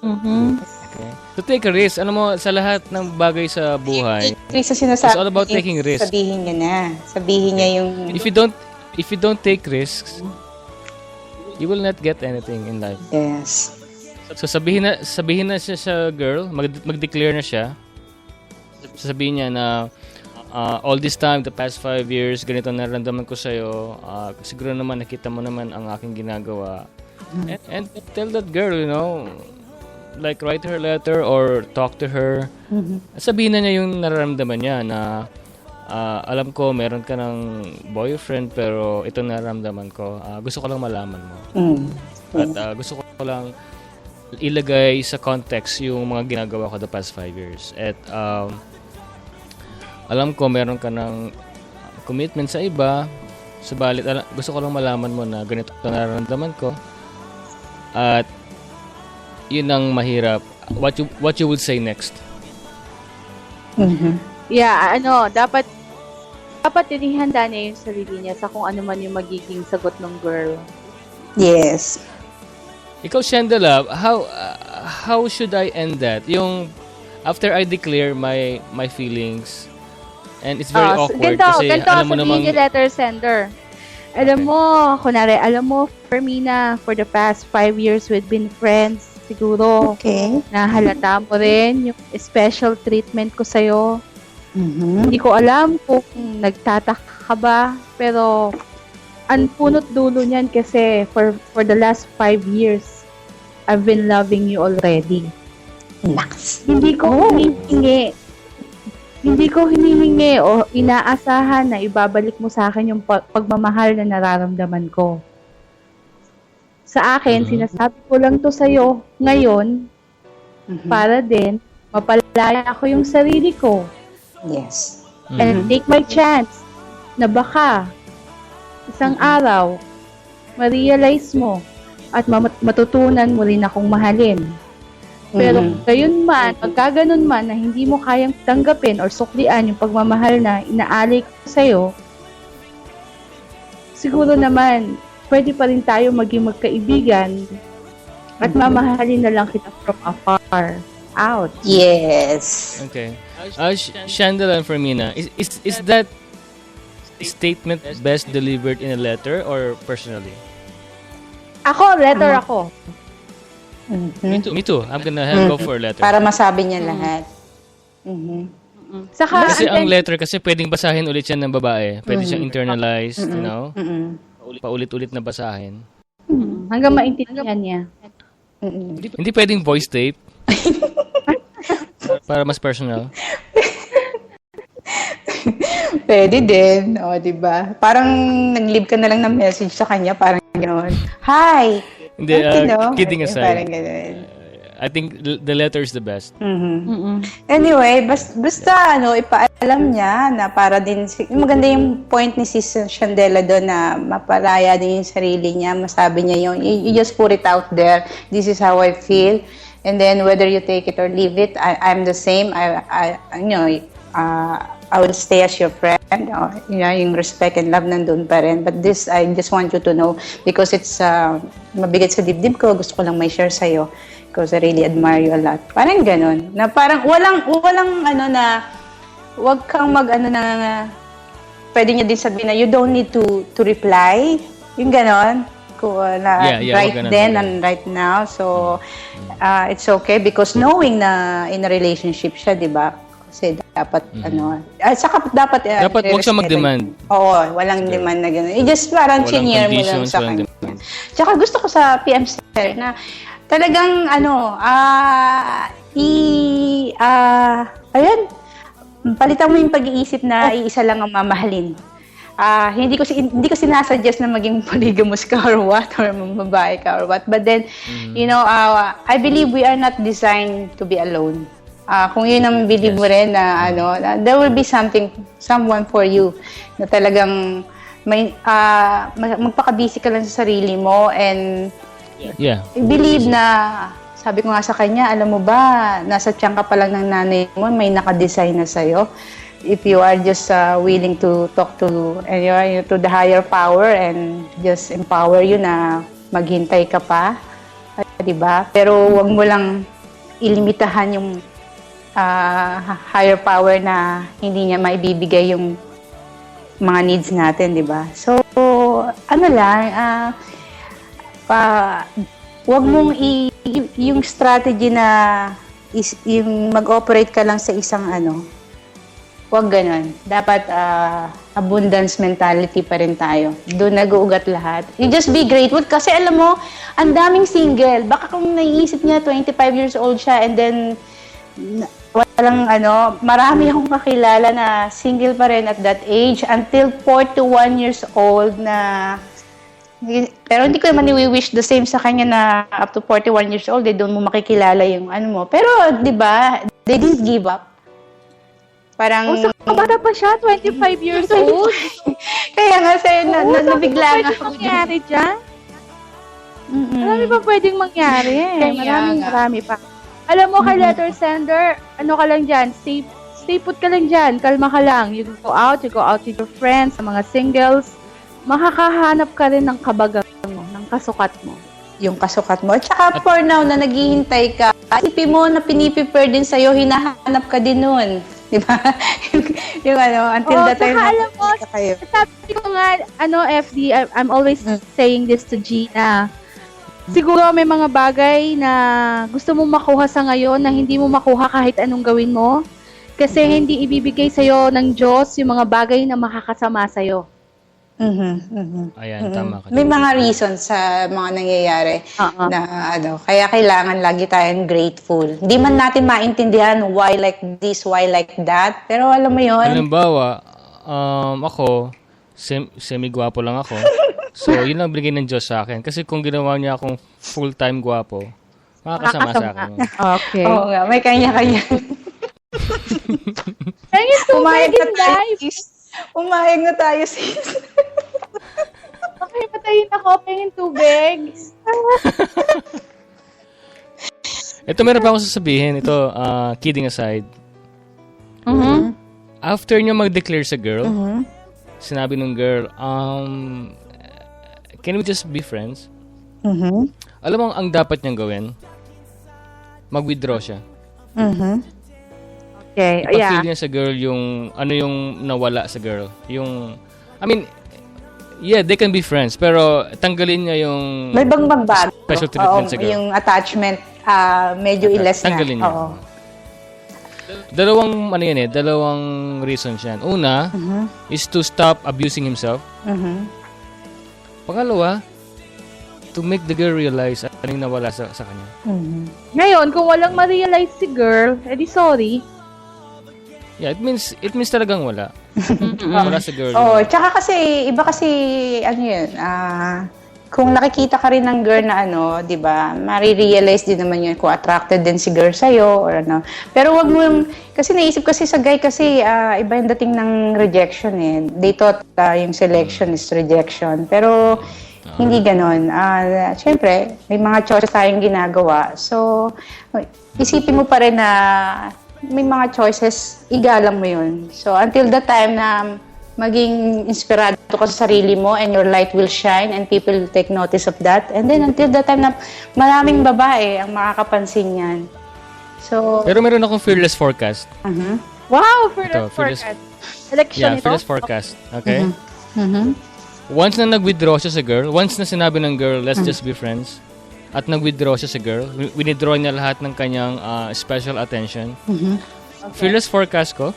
Okay? So take a risk. Ano mo, sa lahat ng bagay sa buhay, Chris, sa sinasabi, It's all about taking risk. Sabihin niya na. Sabihin niya yung... if you don't take risks, you will not get anything in life. Yes. So sabihin na siya sa girl, mag-declare na siya. Sasabihin niya na all this time, the past 5 years, ganito nararamdaman ko sa'yo. Siguro naman nakita mo naman ang aking ginagawa. And tell that girl, like write her a letter or talk to her. Sabihin na niya yung nararamdaman niya na alam ko meron ka ng boyfriend pero ito nararamdaman ko. Gusto ko lang malaman mo. At gusto ko lang ilagay sa context yung mga ginagawa ko the past 5 years. At alam ko meron ka ng commitment sa iba. Subalit gusto ko lang malaman mo na ganito nararamdaman ko. At yun ang mahirap. What you would say next? Yeah, dapat tinihanda niya yung sarili niya sa kung ano man yung magiging sagot ng girl. Yes. Ikaw, Chandela, how should I end that? Yung after I declare my feelings, and it's very awkward kasi alam mo namang sabihin ni letter sender. Alam mo, Fermina, for the past 5 years we've been friends. Siguro, Okay. nahalata mo rin yung special treatment ko sa'yo. Hindi ko alam kung nagtataka ka ba, pero ang punot dulo niyan kasi for the last 5 years, I've been loving you already. Nice. Hindi ko hinihingi o inaasahan na ibabalik mo sa akin yung pagmamahal na nararamdaman ko. Sa akin, sinasabi ko lang to sa'yo ngayon para din mapalaya ko yung sarili ko Yes. and take my chance na baka isang araw ma-realize mo at matutunan mo rin akong mahalin. Pero gayon man, pagkaganon man na hindi mo kayang tanggapin or suklian yung pagmamahal na inaalay ko sa'yo, siguro naman, pwede pa rin tayo maging magkaibigan at mamahalin na lang kita from afar. Out. Yes. okay. Chandela and Fermina, is that statement best delivered in a letter or personally? Ako, letter ako. Me too. I'm gonna go for a letter. Para masabi niya lahat. Saka, Kasi ang letter kasi pwedeng basahin ulit yan ng babae. Pwede siyang internalized, paulit-ulit na basahin. hanggang maintindihan niya. Hindi pwedeng voice tape. Para mas personal. Pwede din. O, diba? Parang nag-leave ka na lang ng message sa kanya. Parang gano'n. Hi! Hindi, kidding aside. Parang gano'n. I think the letter is the best. Anyway, basta ipaalam niya na para din, maganda yung point ni Sis Chandela doon na mapalaya din yung sarili niya, masabi niya yung, you just put it out there, this is how I feel, and then whether you take it or leave it, I'm the same, I will stay as your friend, yung respect and love nandun pa rin, but this, I just want you to know, because it's mabigat sa dibdib ko, gusto ko lang may share sa'yo, because I really admire you a lot. Parang ganun. Na parang walang na wag kang pwede niya din sabihin na you don't need to reply. Yung ganon. Right ganun, then ganun. and right now. So, it's okay because knowing na in a relationship siya, di ba? Kasi dapat, saka dapat, Dapat huwag siya mag-demand. Oo, walang demand na gano'n. Just parang Walang senior mo lang conditions, sa walang kanya. demand. Tsaka gusto ko sa PM Sir na talagang, ayun, palitan mo yung pag-iisip na iisa lang ang mamahalin. Hindi ko sinasuggest na maging polygamous ka or what, or babae ka or what. But then, I believe we are not designed to be alone. Kung yun ang believe mo rin na there will be someone for you na talagang magpaka-busy ka lang sa sarili mo and believe na sabi ko nga sa kanya, alam mo ba, nasa tiyan ka pa lang ng nanay mo, may nakadesign na sa'yo. If you are just willing to talk to the higher power and just empower you na maghintay ka pa, diba? Pero wag mo lang ilimitahan yung higher power na hindi niya maibibigay yung mga needs natin, di ba? So, wag mong yung strategy na yung mag-operate ka lang sa isang wag ganon. Dapat abundance mentality pa rin tayo. Doon nag-uugat lahat. You just be grateful kasi alam mo, ang daming single. Baka kung naiisip niya 25 years old siya and then walang marami akong kakilala na single pa rin at that age until 41 years old na pero hindi ko naman i-wish the same sa kanya na up to 41 years old doon mo makikilala yung mo. Pero 'di ba, they didn't give up. Parang bata pa siya, 25 years old. Kaya nga sa'yo nabigla nga ako. Mangyari dyan? Marami pa pwedeng mangyari. Marami pa. Alam mo, kay letter sender, ka lang dyan, stay put ka lang dyan, kalma ka lang. You go out with your friends, sa mga singles, makakahanap ka rin ng kabagang mo, ng kasukat mo. Yung kasukat mo. At saka for now na naghihintay ka, isipin mo na piniprepare din sa'yo, hinahanap ka din nun. Di ba? yung until that time alam mo, kayo. sabi ko nga, FD, I'm always saying this to Gina. Siguro may mga bagay na gusto mong makuha sa ngayon na hindi mo makuha kahit anong gawin mo. Kasi hindi ibibigay sa'yo ng Diyos yung mga bagay na makakasama sa'yo. Ayan, tama ka. May mga reasons sa mga nangyayari na kaya kailangan lagi tayong grateful. Hindi man natin maintindihan why like this, why like that. Pero alam mo yun. Halimbawa, ako, semi-gwapo lang ako. So, yun lang binigay ng Diyos sa akin. Kasi kung ginawa niya akong full-time gwapo, makakasama sa akin. Okay. Oo nga, may kanya-kanya. Ayun, Umayag na tayo, life. sis. Umayag na tayo, sis. Okay, patayin ako. Pahingin tubig. Ito, meron pa akong sasabihin. Ito, kidding aside. After niya mag-declare sa girl, sinabi ng girl, can we just be friends? Alam mo, ang dapat niyang gawin, mag-withdraw siya. Okay, Ipag-feel niya sa girl yung, yung nawala sa girl. They can be friends, pero tanggalin niya yung May bago. special treatment sa girl. Yung attachment, medyo iles na. Tanggalin niya. Oo. Dalawang reasons yan. Una, is to stop abusing himself. Pangalawa, to make the girl realize anong nawala sa kanya. Ngayon, kung walang ma-realize si girl, edi sorry. Yeah, it means talagang wala. Wala sa girl. Tsaka kasi, iba kasi, kung nakikita ka rin ng girl na di ba, marirealize din naman yun kung attracted din si girl sa'yo or Pero wag mo kasi naisip kasi sa guy kasi, iba yung dating ng rejection eh. They thought yung selection is rejection. Pero, hindi ganon. Siyempre, may mga choices tayong ginagawa. So, isipin mo pa rin na may mga choices, igalang mo yun. So, until the time na maging inspirado ka sa sarili mo and your light will shine and people will take notice of that. And then until the time na maraming babae ang makakapansin yan. So, pero meron akong fearless forecast. Wow, fearless Fearless forecast. Election ito. fearless forecast. Okay? Mhm. Once na nag-withdraw siya sa girl, once na sinabi ng girl, let's just be friends, at nag-withdraw siya sa girl, withdraw niya lahat ng kanyang special attention. Fearless forecast ko,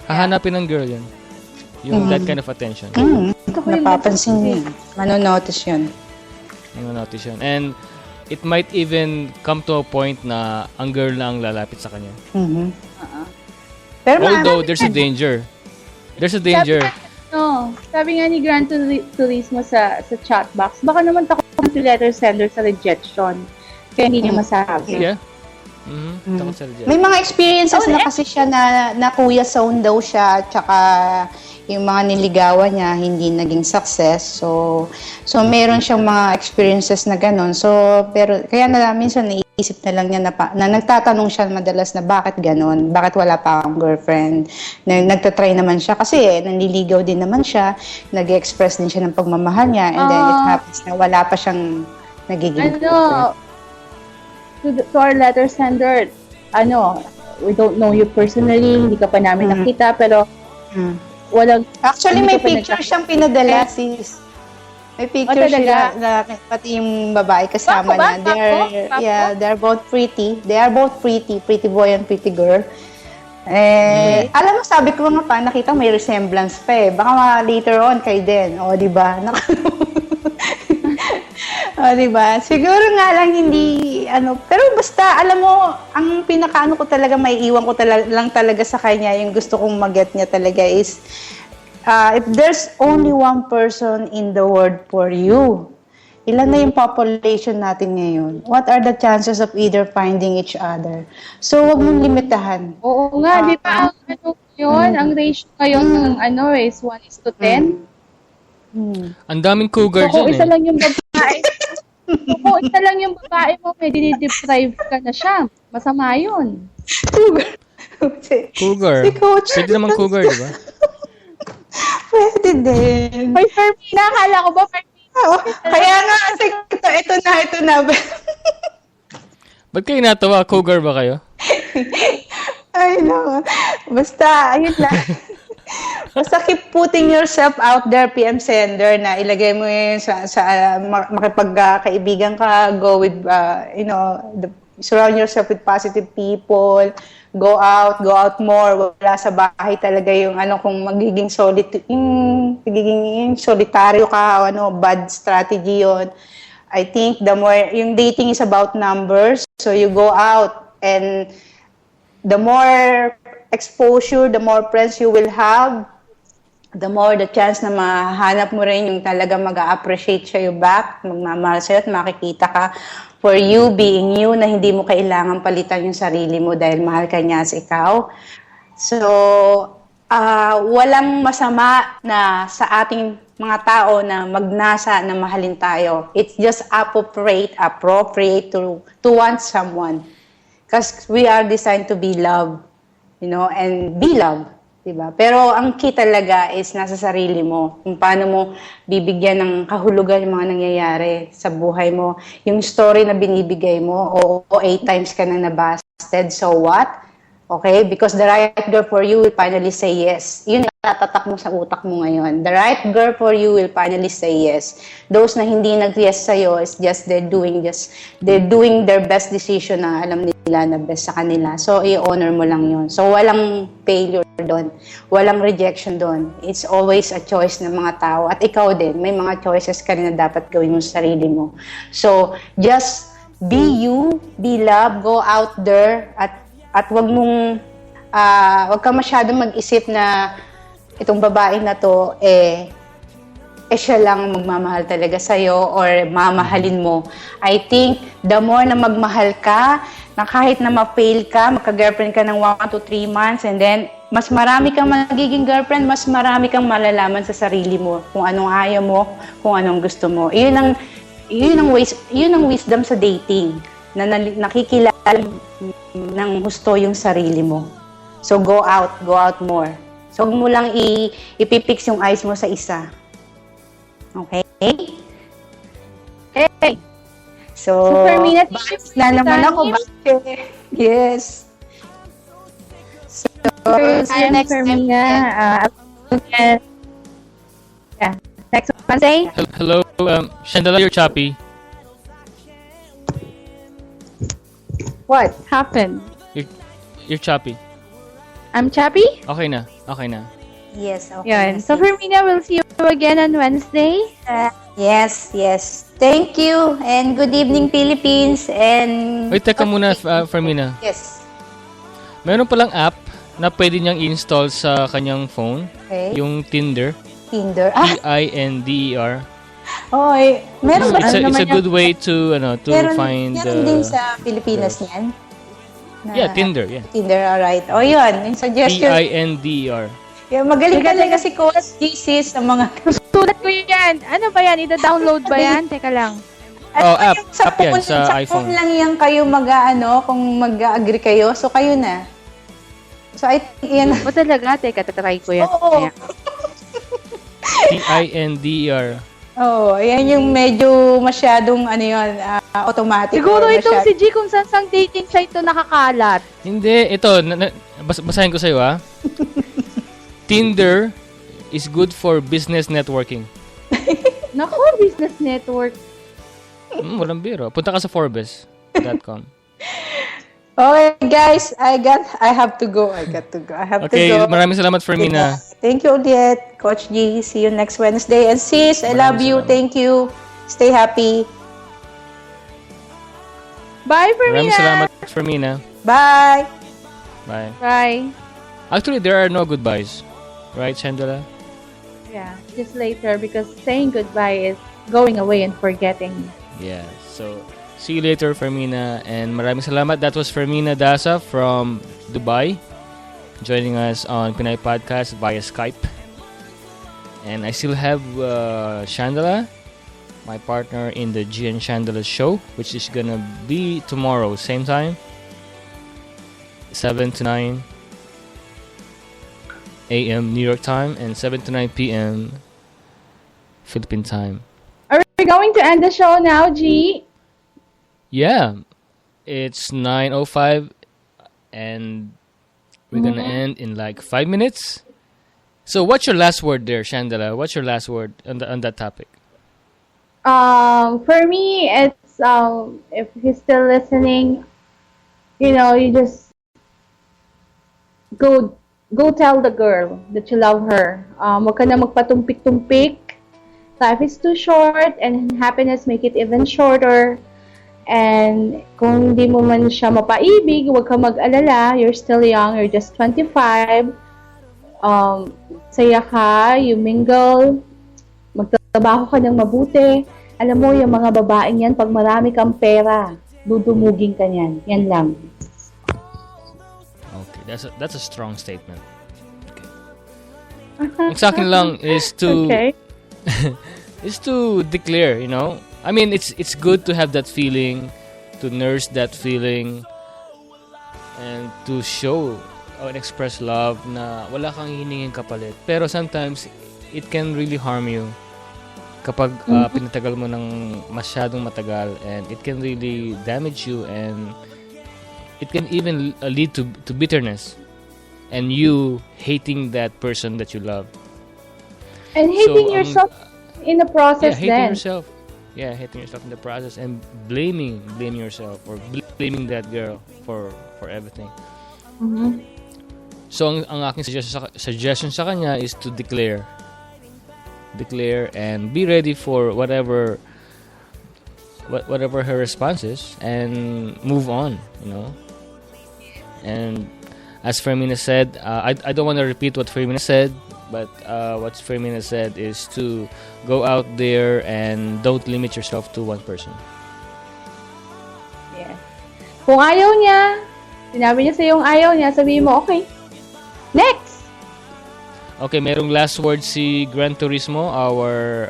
hahanapin ng girl yun. Yung that kind of attention. Napapansin niya. Manonotice yun. Notice yun. And it might even come to a point na ang girl na ang lalapit sa kanya. Pero Although, there's a danger. There's a danger. Sabi nga ni Gran Turismo sa chat box, baka naman takot si letter sender sa rejection. Kaya hindi niya masabi. Yeah. Takot sa reject. may mga experiences na kasi siya na kuya zone daw siya, tsaka yung mga niligawan niya hindi naging success. So meron siyang mga experiences na ganun. So pero kaya na minsan naisip na lang niya na nagtatanong siya madalas na bakit ganun? Bakit wala pa akong girlfriend? Nagtatry naman siya kasi nanliligaw din naman siya. Nag-express din siya ng pagmamahal niya, and then it happens na wala pa siyang nagiging girlfriend. To our letter sender, we don't know you personally, hindi ka pa namin nakita, pero walang... Actually, hindi may ka pa picture siyang pinadala, sis. May picture siya na pati yung babae kasama niya. They're both pretty. They are both pretty boy and pretty girl. Alam mo, sabi ko nga pa, nakita may resemblance pa eh. Baka later on kayo din. O, di ba? O, diba? Siguro nga lang hindi, pero basta, alam mo, ang pinakaano ko talaga, may iwan ko lang talaga sa kanya, yung gusto kong mag-get niya talaga is, if there's only one person in the world for you, ilan na yung population natin ngayon? What are the chances of either finding each other? So, wag mong limitahan. Oo nga, di ba? Ang ratio ngayon ng is 1:10. Ang daming cougar So, kung dyan isa lang yung babae, kung isa lang yung babae mo, may dinideprive ka na siya. Masama yun. Cougar. Si Coach. Pwede naman cougar, di ba? Pwede din. May Fermina, akala ko ba Fermina? Oo. Kaya nga, ito na. Ba't kayo natawa? Cougar ba kayo? Ay, no. Basta, ayun lang. Basta keep putting yourself out there, PM sender, na ilagay mo yun sa makipagkaibigan ka, go with, surround yourself with positive people, go out more, wala sa bahay talaga yung kung magiging solitaryo ka, bad strategy yon. I think the more, yung dating is about numbers, so you go out, and the more exposure, the more friends you will have, the more the chance na mahanap mo rin yung talaga mag-appreciate siya yung back, magmamahal sa'yo at makikita ka for you being you, na hindi mo kailangan palitan yung sarili mo dahil mahal ka niya as ikaw. So, walang masama na sa ating mga tao na magnasa na mahalin tayo. It's just appropriate to want someone. Because we are designed to be loved. And be loved, diba? Pero ang key talaga is nasa sarili mo. Kung paano mo bibigyan ng kahulugan yung mga nangyayari sa buhay mo. Yung story na binibigay mo, 8 times ka nang nabasted, so what? Okay? Because the right girl for you will finally say yes. Yun ang tatatak mo sa utak mo ngayon. The right girl for you will finally say yes. Those na hindi nag-yes sa'yo is just they're doing their best decision na alam nila na best sa kanila. So, i-honor mo lang yun. So, walang failure doon. Walang rejection doon. It's always a choice ng mga tao. At ikaw din, may mga choices ka rin na dapat gawin mo sa sarili mo. So, just be you, be love, go out there, at wag ka masyadong mag-isip na itong babae na to, siya lang magmamahal talaga sa'yo or mamahalin mo. I think, the more na magmahal ka, na kahit na ma-fail ka, magka-girlfriend ka ng 1 to 3 months, and then, mas marami kang magiging girlfriend, mas marami kang malalaman sa sarili mo, kung anong ayaw mo, kung anong gusto mo. Yun ang wisdom sa dating, na nakikilala ng gusto yung sarili mo. So, go out more. So, huwag mo lang ipipix yung eyes mo sa isa. Okay? Okay. So, Fermina, na naman ako. Yes. So, See you next time. Fermina. Yeah. Next Wednesday. Hello, Chandela, you're choppy. What happened? You're choppy. I'm Chappy? Okay na. Yes, okay. Yun. So, Fermina, we'll see you again on Wednesday. Yes. Thank you. And good evening, Philippines. And Wait, teka muna, Fermina. yes. Meron palang app na pwede niyang install sa kanyang phone. Okay. Yung Tinder. Tinder. Tinder. Meron ba? It's a naman good way to find meron din sa Pilipinas niyan. Yeah, Tinder, yeah. Tinder, alright. Yun. Yung suggestion. Tinder. Yeah, magaling talaga si Coach GC sa mga... Sulat ko yan. Ano ba yan? Ida-download ba yan? Teka lang. App yan phone- sa iPhone. phone lang yan kayo kung mag-agree kayo. So, kayo na. So, I think yan. O talaga? Teka, tatry ko yan. Oo. Tinder. Yan yung medyo masyadong automatic. Siguro or itong masyad- si G kung saan sang dating site to nakakalat. Hindi, ito, basahin ko sa'yo, ha? Tinder is good for business networking. Naku, business network. Walang biro. Punta ka sa Forbes.com. Okay, guys. I have to go. I have to Okay, go. maraming salamat, Fermina. Thank you ulit, Coach G. See you next Wednesday. And sis, I love Maraming you. salamat. Thank you. Stay happy. Bye, Maraming Fermina. salamat, Fermina. Bye. Bye. Bye. Actually, there are no goodbyes. Right, Chandela? Yeah, just later because saying goodbye is going away and forgetting. Yeah. So, see you later, Fermina. And maraming salamat. That was Fermina Dasa from Dubai, joining us on Pinay Podcast via Skype. And I still have Chandela, my partner in the G and Chandela show, which is gonna be tomorrow, same time, 7 to 9 a.m. New York time and 7 to 9 p.m. Philippine time. Are we going to end the show now, G? Yeah, it's 9:05 and we're gonna end in like 5 minutes. So what's your last word there, Chandela? What's your last word on that topic? For me, it's if he's still listening, you just go tell the girl that you love her. Huwag ka na magpatumpik-tumpik. Life is too short and happiness make it even shorter. And kung hindi mo man siya mapaibig, huwag ka mag-alala. You're still young. You're just 25. Saya ka. You mingle. Magtrabaho ka ng mabuti. Alam mo, yung mga babaeng yan, pag marami kang pera, dudumugin ka niyan. Yan lang. Okay, that's a strong statement. Okay. Ang sa akin lang is to Okay. is to declare, I mean, it's good to have that feeling, to nurse that feeling, and to show and express love na wala kang hiningin kapalit. Pero sometimes, it can really harm you kapag pinatagal mo ng masyadong matagal, and it can really damage you, and it can even lead to bitterness and you hating that person that you love. And hating yourself in the process hating then. yourself. Yeah, hating yourself in the process and blaming yourself or blaming that girl for everything. Mhm. So ang aking suggestion sa kanya is to declare and be ready for whatever her response is and move on, And as Fermina said, I don't want to repeat what Fermina said, but what Fermina said is to go out there and don't limit yourself to one person. Yes. Kung ayaw niya, sinabi niya sa yung ayaw niya, sabihin mo, okay, next! Okay, merong last word si Gran Turismo, our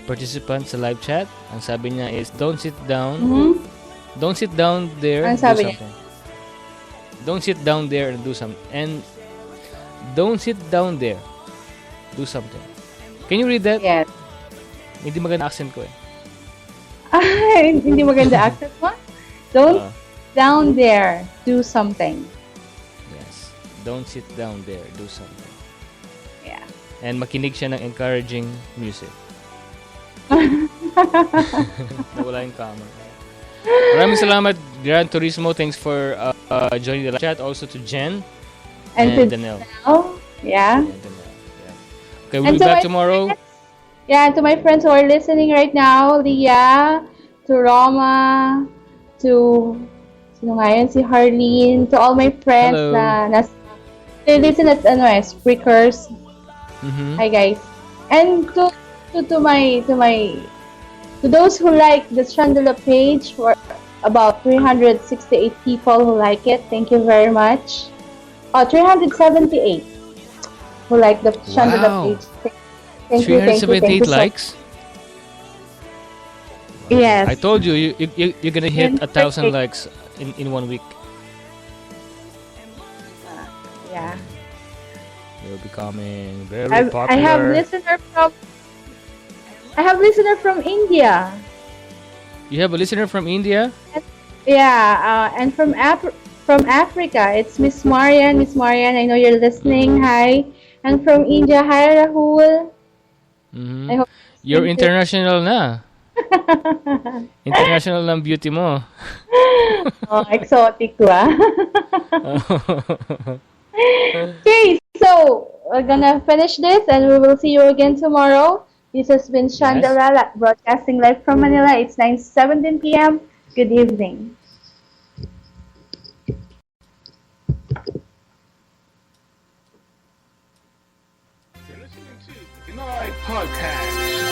participant sa live chat. Ang sabi niya is, don't sit down there, Ang do sabi niya? something. Don't sit down there and do something. And don't sit down there, do something. Can you read that? Yes. Hindi maganda accent ko eh. Ay, hindi maganda accent mo? Don't down there, do something. Yes. don't sit down there. Do something. Yeah. And makinig siya ng encouraging music. Nawala yung kama. Maraming salamat, Gran Turismo. Thanks for joining the live chat. Also to Jen And and to Danelle. Yeah. Yeah, Danelle. Yeah. Okay, we'll And be to back my tomorrow. Yeah, and to my friends who are listening right now, Leah, to Roma, to sino nga yun, si Harleen, to all my friends Hello. they listen at Spreakers. Mhm. Hi guys. And to those who like the Chandela page, for about 368 people who like it. Thank you very much. 378 who like the Chandela Wow. page. Thank you. 378 likes. Yes. I told you, you're gonna hit 1,000 likes in 1 week. Yeah. You're becoming very I popular. have listener from India. You have a listener from India? Yeah, and from Africa, it's Miss Marian. Miss Marian, I know you're listening. Hi. And from India, hi Rahul. Mhm. I hope You're international na. International ng beauty mo. exotic ba? Okay, so we're gonna finish this and we will see you again tomorrow. This has been Chandela broadcasting live from Manila. It's 9:17 p.m. Good evening. You're listening to the Pinoy Podcast.